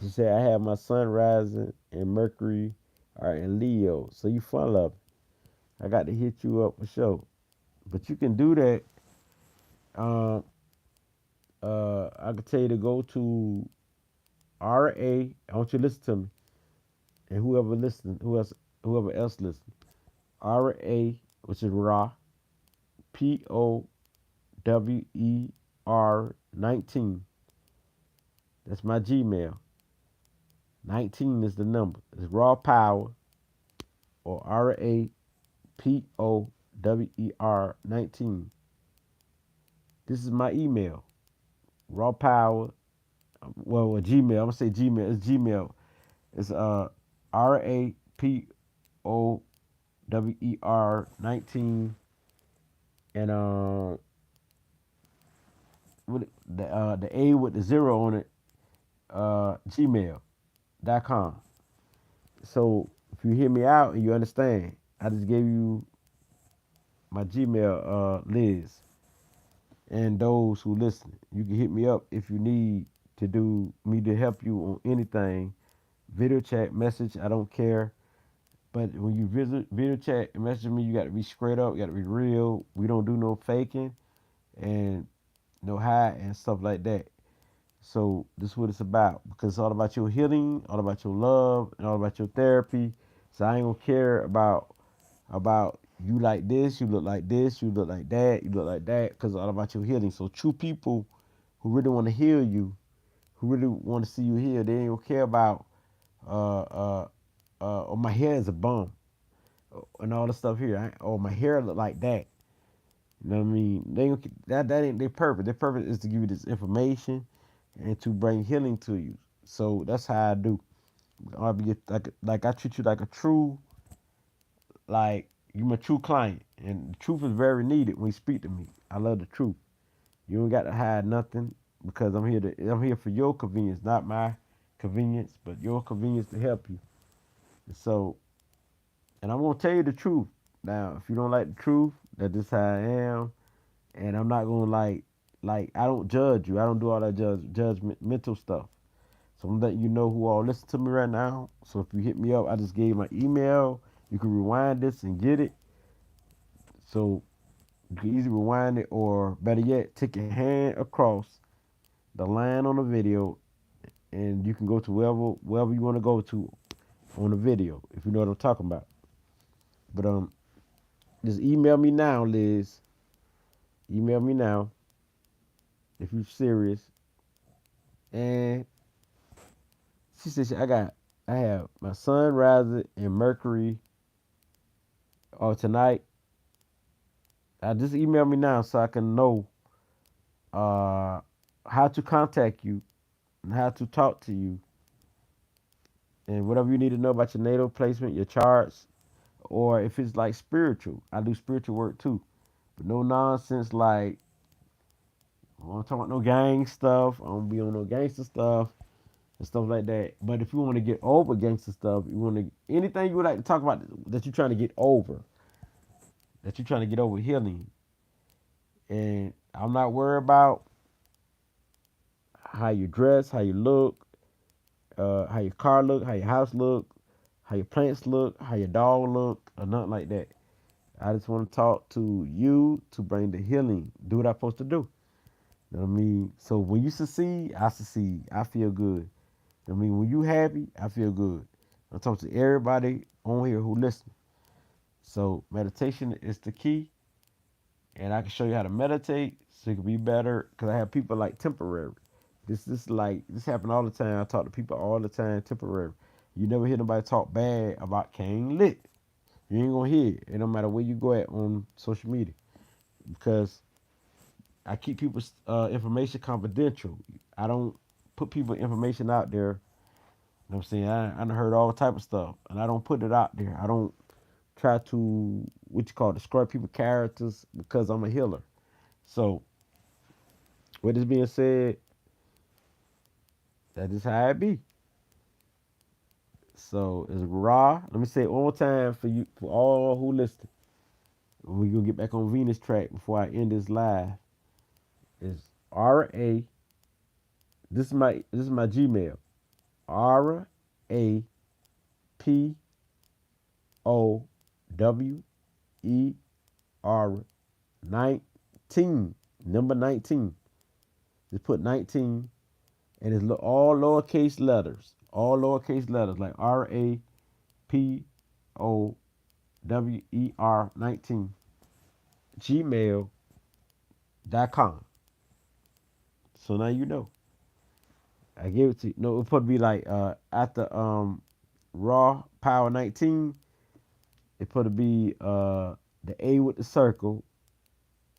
She said, I have my sun rising and Mercury are in Leo. So you fun love. I got to hit you up for sure. But you can do that. Um, I can tell you to go to RA. I want you to listen to me. And whoever else listen. RA, which is Ra, POWER 19. That's my Gmail. 19 is the number. It's Raw Power or RAPOWER 19. This is my email. Raw Power. Well, Gmail. I'm gonna say Gmail. It's Gmail. It's RAPOWER 19 and with the A with the zero on it. Gmail.com. So if you hear me out and you understand, I just gave you my Gmail, Liz. and those who listen. You can hit me up if you need to do me to help you on anything. Video chat, message, I don't care. But when you visit video chat and message me, you got to be straight up. You got to be real. We don't do no faking and no hide and stuff like that. So this is what it's about because it's all about your healing, all about your love, and all about your therapy. So I ain't gonna care about you like this, you look like this, you look like that, you look like that, because it's all about your healing. So true people who really want to heal you, who really want to see you heal, they ain't gonna care about oh my hair is a bum and all the stuff here. Oh my hair look like that. You know what I mean? That ain't their purpose. Their purpose is to give you this information and to bring healing to you. So that's how I do. I'll be like I treat you like a true like you my true client, and the truth is very needed when you speak to me. I love the truth. You don't got to hide nothing because I'm here for your convenience, not my convenience, but your convenience to help you. And so, and I'm gonna tell you the truth. Now, if you don't like the truth, that's just how I am, and I'm not gonna I don't judge you. I don't do all that judgment mental stuff. So I'm letting you know who all listen to me right now. So if you hit me up, I just gave my email. You can rewind this and get it. So you can easily rewind it, or better yet, take your hand across the line on the video, and you can go to wherever you want to go to on the video, if you know what I'm talking about. But just email me now, Liz. Email me now if you're serious. And she said, I have my sun rising in Mercury tonight. Just email me now so I can know uh, how to contact you and how to talk to you and whatever you need to know about your natal placement, your charts, or if it's like spiritual. I do spiritual work too, but no nonsense like I don't talk about no gang stuff. I don't be on no gangster stuff and stuff like that. But if you want to get over gangster stuff, you want to anything you would like to talk about that you're trying to get over, that you're trying to get over healing, and I'm not worried about how you dress, how you look, how your car look, how your house look, how your plants look, how your dog look, or nothing like that. I just want to talk to you to bring the healing. Do what I'm supposed to do. You know what I mean? So when you succeed, I succeed. I feel good. You know what I mean? When you happy, I feel good. I talk to everybody on here who listen. So meditation is the key, and I can show you how to meditate so you can be better. Cause I have people like temporary. This happen all the time. I talk to people all the time temporary. You never hear nobody talk bad about King Lit. You ain't gonna hear it. It don't matter where you go at on social media because I keep people's information confidential. I don't put people information out there. You know what I'm saying? I done heard all type of stuff, and I don't put it out there. I don't try to what you call destroy people's characters because I'm a healer. So, with this being said, that is how it be. So it's raw. Let me say it one more time for you, for all who listen. We gonna get back on Venus track before I end this live. It's RA. This is my Gmail. RAPOWER 19. Number 19. Just put 19 and it's all lowercase letters. All lowercase letters like RAPOWER 19 gmail.com. So now you know. I gave it to you. No, it's supposed to be like after raw power 19, it's supposed to be the A with the circle.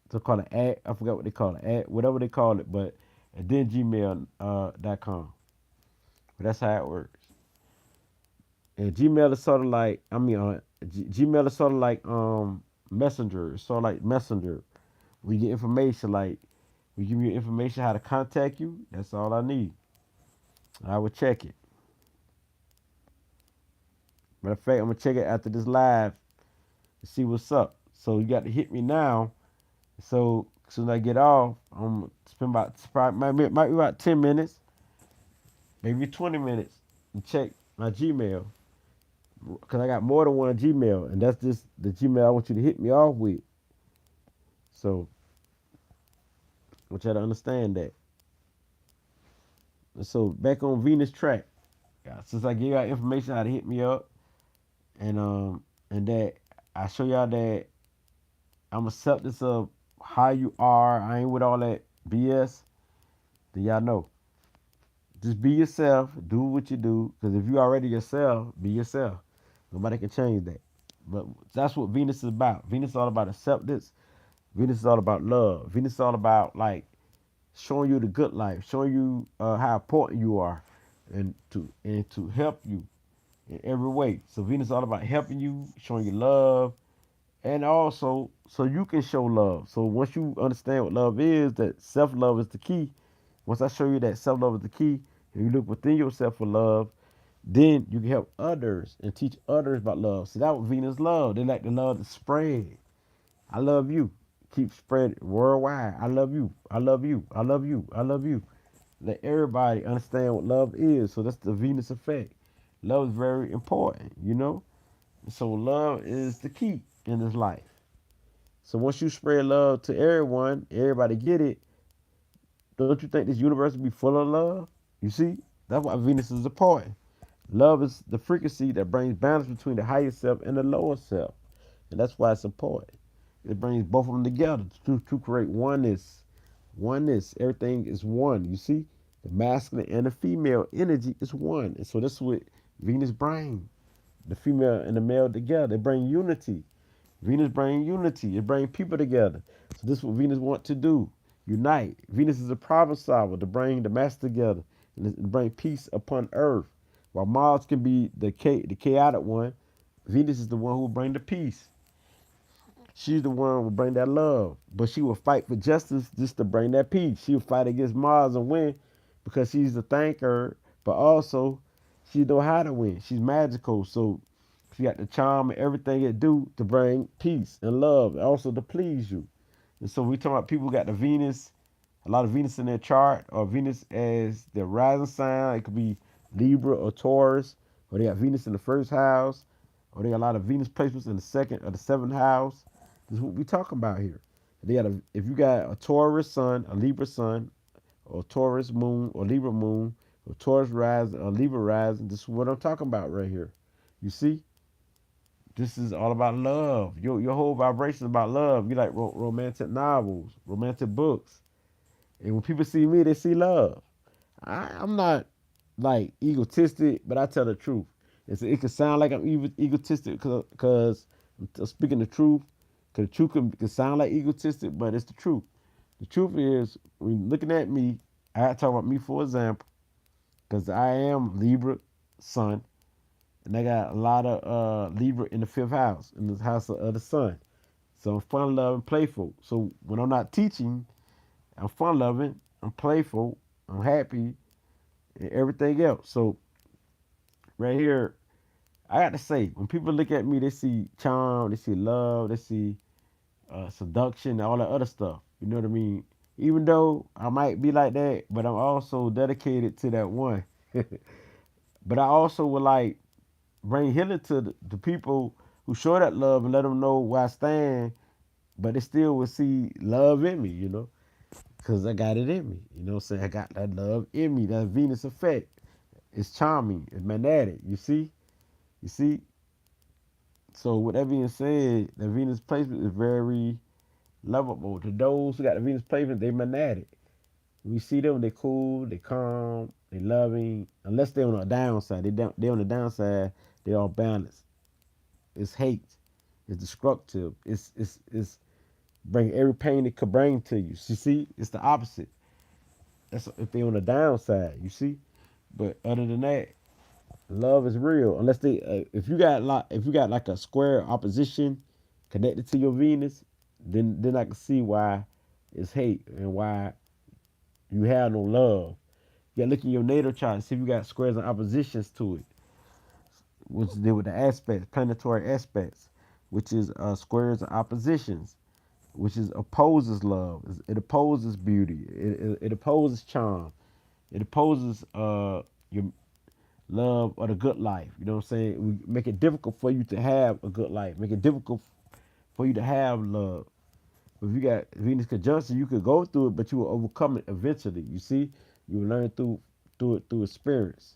To call it at, I forgot what they call it, at whatever they call it, but and then gmail.com. But that's how it works. And Gmail is sort of like Gmail is sort of like Messenger. It's sort of like Messenger. We get information like we give you information how to contact you. That's all I need. I will check it. Matter of fact, I'm gonna check it after this live to see what's up. So you got to hit me now. So As soon as I get off, I'm gonna spend about probably might be about 10 minutes, maybe 20 minutes to check my Gmail because I got more than one Gmail, and that's just the Gmail I want you to hit me off with. So I want you to understand that. And so back on Venus track, since I gave y'all information how to hit me up, and that I show y'all that I'm acceptance of how you are. I ain't with all that BS. Then y'all know. Just be yourself. Do what you do. Because if you already yourself, be yourself. Nobody can change that. But that's what Venus is about. Venus is all about acceptance. Venus is all about love. Venus is all about like showing you the good life, showing you how important you are, and to help you in every way. So Venus is all about helping you, showing you love, and also so you can show love. So once you understand what love is, that self love is the key. Once I show you that self love is the key, and you look within yourself for love, then you can help others and teach others about love. See, that was Venus love. They like the love to spread. I love you. Keep spreading worldwide. I love you. I love you. I love you. I love you. Let everybody understand what love is. So that's the Venus effect. Love is very important, you know? So love is the key in this life. So once you spread love to everyone, everybody get it. Don't you think this universe will be full of love? You see, that's why Venus is important. Love is the frequency that brings balance between the higher self and the lower self, and that's why it's important. It brings both of them together to create oneness. Oneness, everything is one. You see, the masculine and the female energy is one, and so that's what Venus brings. The female and the male together, they bring unity. Venus brings unity. It brings people together. So this is what Venus wants to do. Unite. Venus is a problem solver to bring the mass together and bring peace upon earth. While Mars can be the chaotic one, Venus is the one who will bring the peace. She's the one who will bring that love. But she will fight for justice just to bring that peace. She will fight against Mars and win because she's the thinker, but also she know how to win. She's magical. So she got the charm and everything it do to bring peace and love, and also to please you. And so we talking about people who got the Venus, a lot of Venus in their chart, or Venus as their rising sign. It could be Libra or Taurus, or they got Venus in the first house, or they got a lot of Venus placements in the second or the seventh house. This is what we talking about here. If you got a Taurus sun, a Libra sun, or Taurus moon, or Libra moon, or Taurus rising, or Libra rising, this is what I'm talking about right here. You see? This is all about love. Your whole vibration is about love. You like romantic novels, romantic books. And when people see me, they see love. I'm not like egotistic, but I tell the truth. It can sound like I'm egotistic because I'm speaking the truth. Because the truth can sound like egotistic, but it's the truth. The truth is, when you're looking at me, I talk about me for example, because I am Libra sun, and I got a lot of Libra in the fifth house, in the house of the sun. So I'm fun loving, playful. So when I'm not teaching, I'm fun loving, I'm playful, I'm happy, and everything else. So right here, I got to say, when people look at me, they see charm, they see love, they see seduction, all that other stuff. You know what I mean? Even though I might be like that, but I'm also dedicated to that one. But I also would like bring healing to the people who show that love and let them know where I stand, but they still will see love in me, because I got it in me. You know what I'm saying? I got that love in me, that Venus effect. It's charming, it's magnetic, you see? You see? So with that being said, the Venus placement is very lovable. To those who got the Venus placement, they magnetic. We see them, they cool, they calm, they loving. Unless they're on the downside. They on the downside, they all balanced. It's hate. It's destructive. It's bring every pain it could bring to you. You see, it's the opposite. That's if they on the downside. You see, but other than that, love is real. Unless if you got like a square opposition connected to your Venus, then I can see why it's hate and why you have no love. You got to look in your natal chart and see if you got squares and oppositions to it, which deal with the aspects, planetary aspects, which is squares and oppositions. which is opposes love. It opposes beauty. It opposes charm. It opposes your love or the good life. You know what I'm saying? We make it difficult for you to have a good life. Make it difficult for you to have love. If you got Venus conjunction, you could go through it, but you will overcome it eventually. You see, you will learn through it through experience.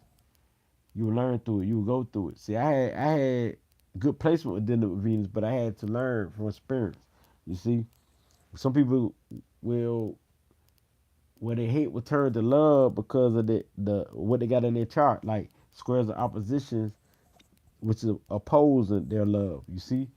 You will learn through it. You will go through it. See, I had good placement within the Venus, but I had to learn from experience. You see, some people will when they hate will turn to love because of the what they got in their chart, like squares of oppositions, which is opposing their love. You see,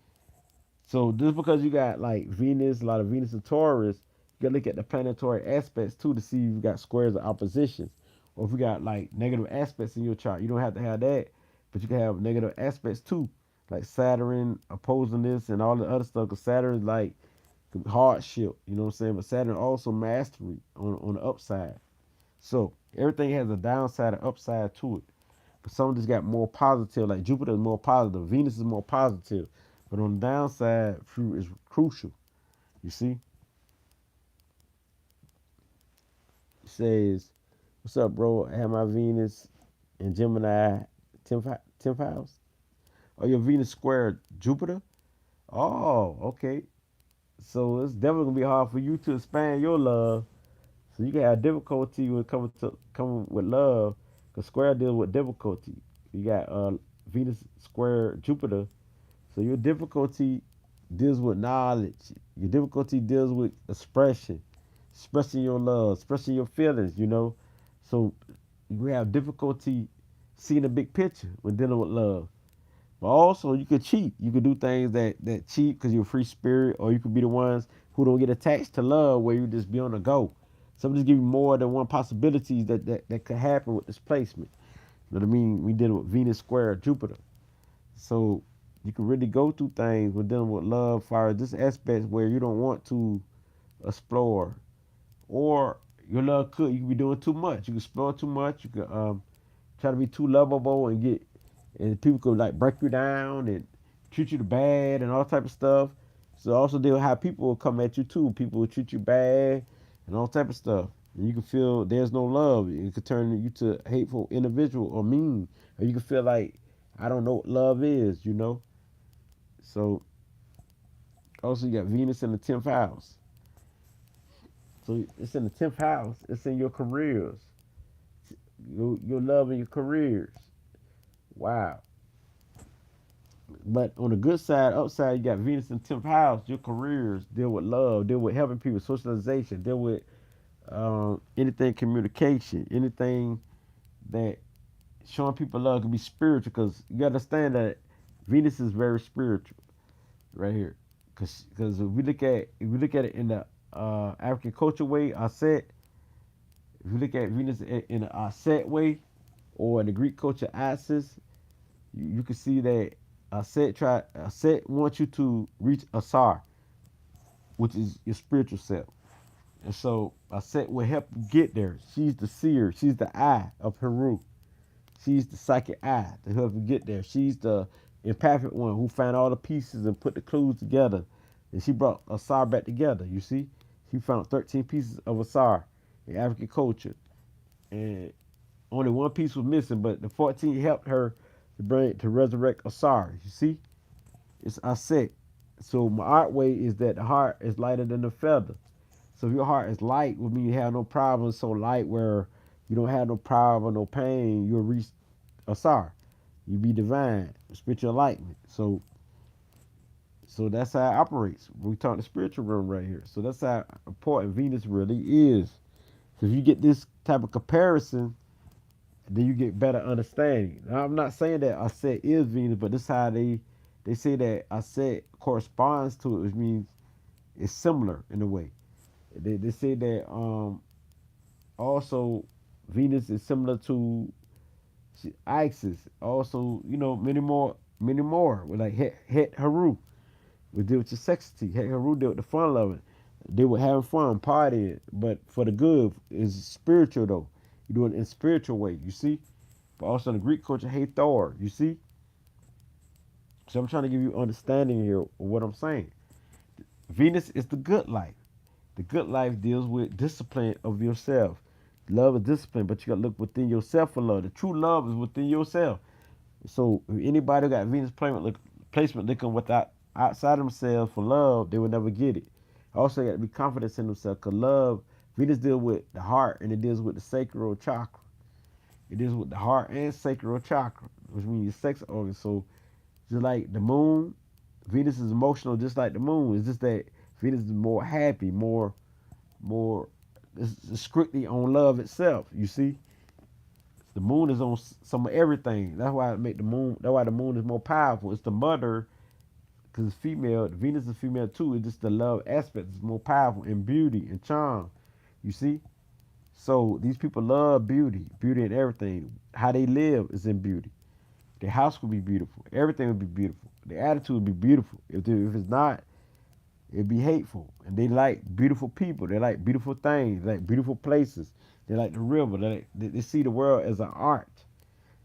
so just because you got like Venus, a lot of Venus and Taurus, you gotta look at the planetary aspects too to see if you got squares of oppositions, or if you got like negative aspects in your chart. You don't have to have that, but you can have negative aspects too, like Saturn opposing this and all the other stuff. Cause Saturn is like hardship, you know what I'm saying? But Saturn also mastery on the upside. So everything has a downside and upside to it. But some just got more positive, like Jupiter is more positive, Venus is more positive. But on the downside, fruit is crucial. You see? It says, what's up, bro? I have my Venus in Gemini 10th house. Oh, your Venus square Jupiter? Oh, okay. So it's definitely gonna be hard for you to expand your love. So you can have difficulty when coming with love, because square deals with difficulty. You got Venus square Jupiter, so your difficulty deals with knowledge. Your difficulty deals with expression, expressing your love, expressing your feelings. So you have difficulty seeing the big picture when dealing with love. But also, you could cheat. You could do things that cheat because you're a free spirit, or you could be the ones who don't get attached to love, where you just be on the go. Some just give you more than one possibilities that could happen with this placement. You know what I mean? We did it with Venus square Jupiter. So you can really go through things when dealing with love, far as this aspect where you don't want to explore, or your love could you could be doing too much. You can explore too much. You could try to be too lovable and people could like break you down and treat you to bad and all type of stuff. So also deal with how people will come at you too. People will treat you bad and all type of stuff. And you can feel there's no love. It could turn you to a hateful individual or mean. Or you can feel like I don't know what love is. So also you got Venus in the 10th house. So it's in the 10th house. It's in your careers. Your love and your careers. Wow. But on the good side, upside, you got Venus in 10th house. Your careers deal with love, deal with helping people, socialization, deal with anything communication, anything that showing people love can be spiritual. Because you got to understand that Venus is very spiritual right here. Because if we look at it in the African culture way, I said, if you look at Venus in a Aset way, or in the Greek culture Isis, you can see that Aset wants you to reach Asar, which is your spiritual self. And so Aset will help you get there. She's the seer. She's the eye of Heru. She's the psychic eye to help you get there. She's the empathic one who found all the pieces and put the clues together. And she brought Asar back together, you see? She found 13 pieces of Asar in African culture. And only one piece was missing, but the 14 helped her to resurrect Osiris. You see, it's Aset. So my art way is that the heart is lighter than the feather. So if your heart is light, would mean you have no problem. So light where you don't have no problem, no pain, you'll reach Osiris. You be divine, spiritual enlightenment. So that's how it operates. We talk the spiritual realm right here. So that's how important Venus really is. So if you get this type of comparison, then you get better understanding. Now, I'm not saying that Aset is Venus, but this is how they say that Aset corresponds to it, which means it's similar in a way. They say that also Venus is similar to Isis. Also, many more. With like Het Haru, we deal with your sexity. Het Haru deal with the fun loving. They were having fun, partying, but for the good is spiritual though. You do it in a spiritual way, you see? But also in the Greek culture, Hathor, you see? So I'm trying to give you understanding here of what I'm saying. Venus is the good life. The good life deals with discipline of yourself. Love is discipline, but you gotta look within yourself for love. The true love is within yourself. So if anybody got Venus placement looking without outside themselves for love, they will never get it. Also, got to be confident in themselves. Cause love, Venus deals with the heart and it deals with the sacral chakra. It deals with the heart and sacral chakra, which means your sex organ. So just like the moon, Venus is emotional, just like the moon. It's just that Venus is more happy, more. It's strictly on love itself. You see, the moon is on some of everything. That's why I make the moon. That's why the moon is more powerful. It's the mother, because it's female. Venus is female too. It's just the love aspect is more powerful in beauty and charm. You see, so these people love beauty, beauty and everything. How they live is in beauty. Their house would be beautiful. Everything would be beautiful. Their attitude would be beautiful. If it's not, it'd be hateful. And they like beautiful people. They like beautiful things. They like beautiful places. They like the river. They see the world as an art.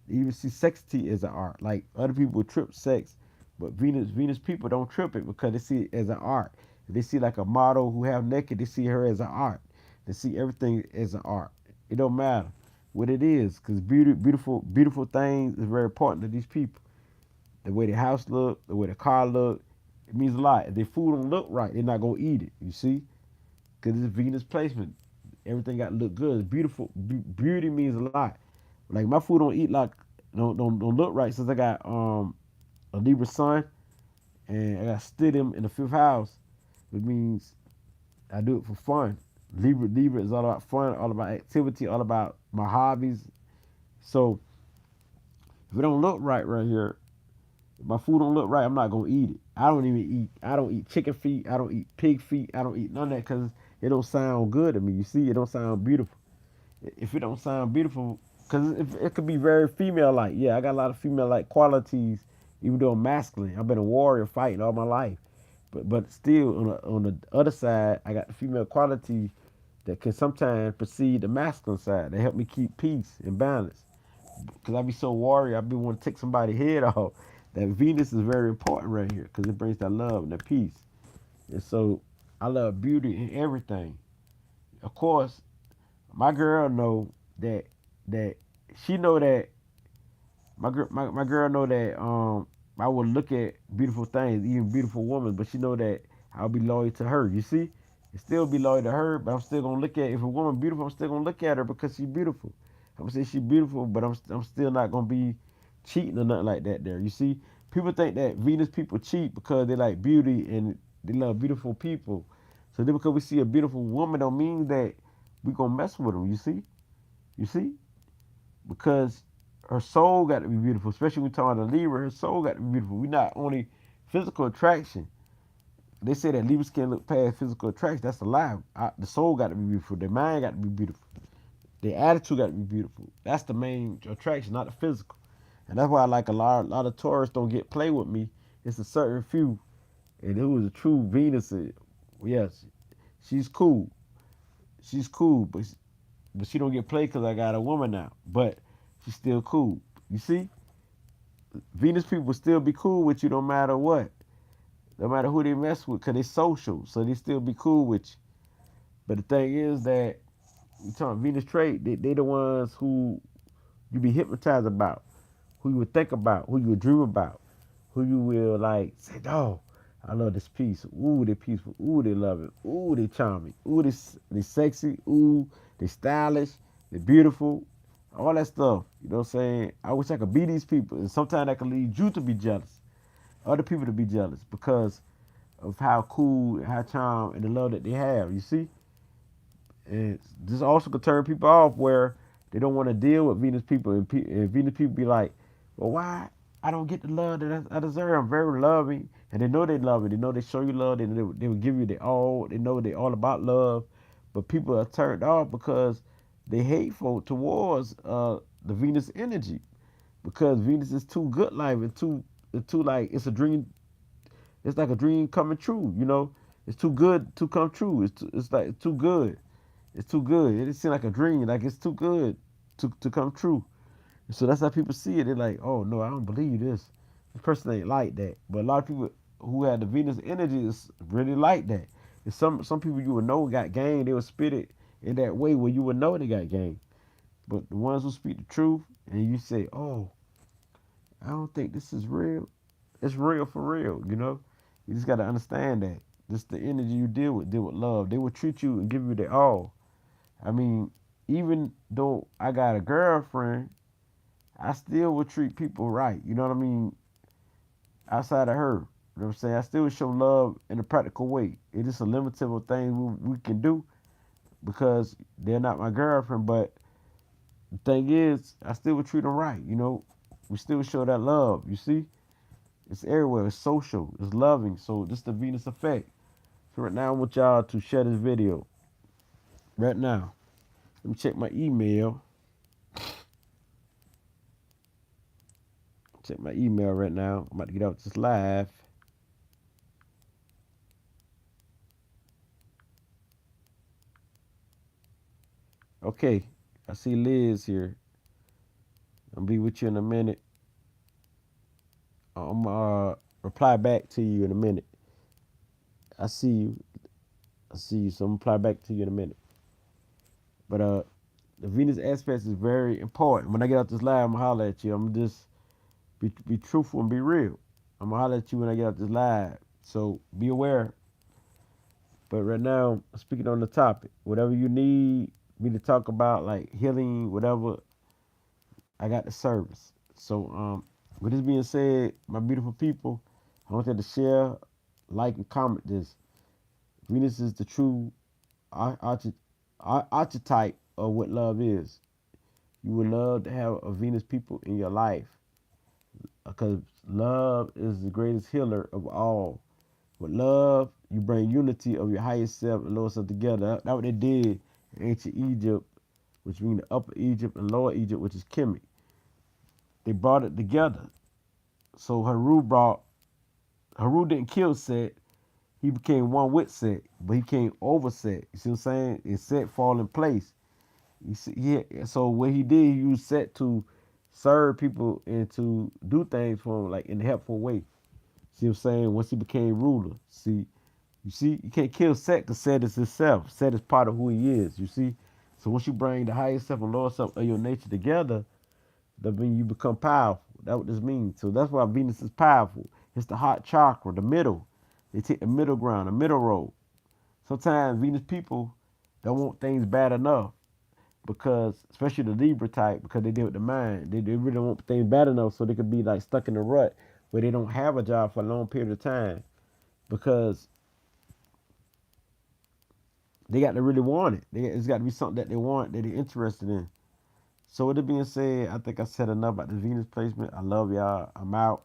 They even see sexy as an art. Like other people trip sex, but Venus people don't trip it because they see it as an art. If they see like a model who have naked, they see her as an art. They see everything as an art. It don't matter what it is, because beautiful things is very important to these people. The way the house look, the way the car look, it means a lot. If their food don't look right, they're not gonna eat it. You see, because it's Venus placement. Everything got to look good. It's beautiful. Beauty means a lot. Like my food don't eat like don't look right since I got a Libra sun and I got Stydium in the fifth house. It means I do it for fun. Libra is all about fun, all about activity, all about my hobbies. So if it don't look right here, if my food don't look right, I'm not gonna eat it. I don't even eat. I don't eat chicken feet. I don't eat pig feet. I don't eat none of that because it don't sound good to me. You see, it don't sound beautiful. If it don't sound beautiful, because it could be very female-like. Yeah, I got a lot of female-like qualities, even though I'm masculine. I've been a warrior fighting all my life, but still on the other side, I got the female quality that can sometimes precede the masculine side. They help me keep peace and balance. Because I be so warrior, I be want to take somebody's head off. That Venus is very important right here because it brings that love and that peace. And so I love beauty in everything. Of course, my girl know that she know that my girl know that I will look at beautiful things, even beautiful women, but she know that I'll be loyal to her. You see, and still be loyal to her, but I'm still gonna look at if a woman beautiful, I'm still gonna look at her because she's beautiful. I'm gonna say she's beautiful, but I'm still not gonna be cheating or nothing like that. There, you see, people think that Venus people cheat because they like beauty and they love beautiful people. So then because we see a beautiful woman, don't mean that we gonna mess with them. You see, because her soul got to be beautiful, especially when we talking about a Libra. Her soul got to be beautiful. We not only physical attraction. They say that Libras can't look past physical attraction. That's a lie. The soul got to be beautiful. Their mind got to be beautiful. Their attitude got to be beautiful. That's the main attraction, not the physical. And that's why I like a lot of Taurus don't get play with me. It's a certain few, and who is a true Venus. Yes, she's cool. She's cool, but she don't get played because I got a woman now. But she's still cool. You see, Venus people will still be cool with you no matter what, no matter who they mess with, because they social, so they still be cool with you. But the thing is that you talking Venus trait, they the ones who you be hypnotized about, who you would think about, who you would dream about, who you will like say, oh, I love this piece. Ooh, they peaceful. Ooh, they love it. Ooh, they charming. Ooh, they sexy. Ooh, they stylish. They beautiful. All that stuff. You know what I'm saying? I wish I could be these people. And sometimes that can lead you to be jealous. Other people to be jealous because of how cool, how charm, and the love that they have. You see? And this also could turn people off where they don't want to deal with Venus people. And Venus people be like, well, why? I don't get the love that I deserve. I'm very loving. And they know they love it. They know they show you love. They will give you their all. They know they're all about love. But people are turned off because they hateful towards the Venus energy. Because Venus is too good life and too like it's a dream. It's like a dream coming true. You know, it's too good to come true. It's like it's too good. It's too good. It seems like a dream. Like it's too good to come true. So that's how people see it. They're like, oh no, I don't believe this. This person ain't like that. But a lot of people who had the Venus energy is really like that. And some people you would know got game, they would spit it in that way where you would know they got game. But the ones who speak the truth and you say, oh, I don't think this is real. It's real for real, you know? You just gotta understand that. Just the energy you deal with love. They will treat you and give you their all. I mean, even though I got a girlfriend, I still would treat people right. You know what I mean? Outside of her. You know what I'm saying? I still show love in a practical way. It is a limited of things we can do because they're not my girlfriend. But the thing is, I still would treat them right. You know, we still show that love. You see, it's everywhere. It's social. It's loving. So this is the Venus effect. So right now, I want y'all to share this video. Right now, let me check my email. Check my email right now. I'm about to get out this live. Okay, I see Liz here. I'll be with you in a minute. I'm reply back to you in a minute. I see you. I see you. So I'm gonna reply back to you in a minute. But the Venus aspect is very important. When I get out this live, I'm gonna holler at you. I'm gonna just be truthful and be real. I'm gonna holler at you when I get out this live. So be aware. But right now, speaking on the topic, whatever you need me to talk about, like healing, whatever, I got the service. So with this being said, my beautiful people, I want you to share, like, and comment this. Venus is the true archetype of what love is. You would love to have a Venus people in your life because love is the greatest healer of all. With love, you bring unity of your highest self and lower self together. That's what they did in ancient Egypt, which means the upper Egypt and lower Egypt, which is Kemet. They brought it together. So Haru didn't kill Set. He became one with Set, but he came over Set. You see what I'm saying? And Set fall in place. You see, yeah. So what he did, he used Set to serve people and to do things for him, like in a helpful way. See what I'm saying? Once he became ruler. See, you can't kill Set because Set is himself. Set is part of who he is. You see? So once you bring the highest self and lower self of your nature together, that means you become powerful. That's what this means. So that's why Venus is powerful. It's the heart chakra, the middle. They take the middle ground, the middle road. Sometimes Venus people don't want things bad enough because, especially the Libra type, because they deal with the mind. They really don't want things bad enough so they could be like stuck in a rut where they don't have a job for a long period of time because they got to really want it. It's got to be something that they want, that they're interested in. So with it being said, I think I said enough about the Venus placement. I love y'all. I'm out.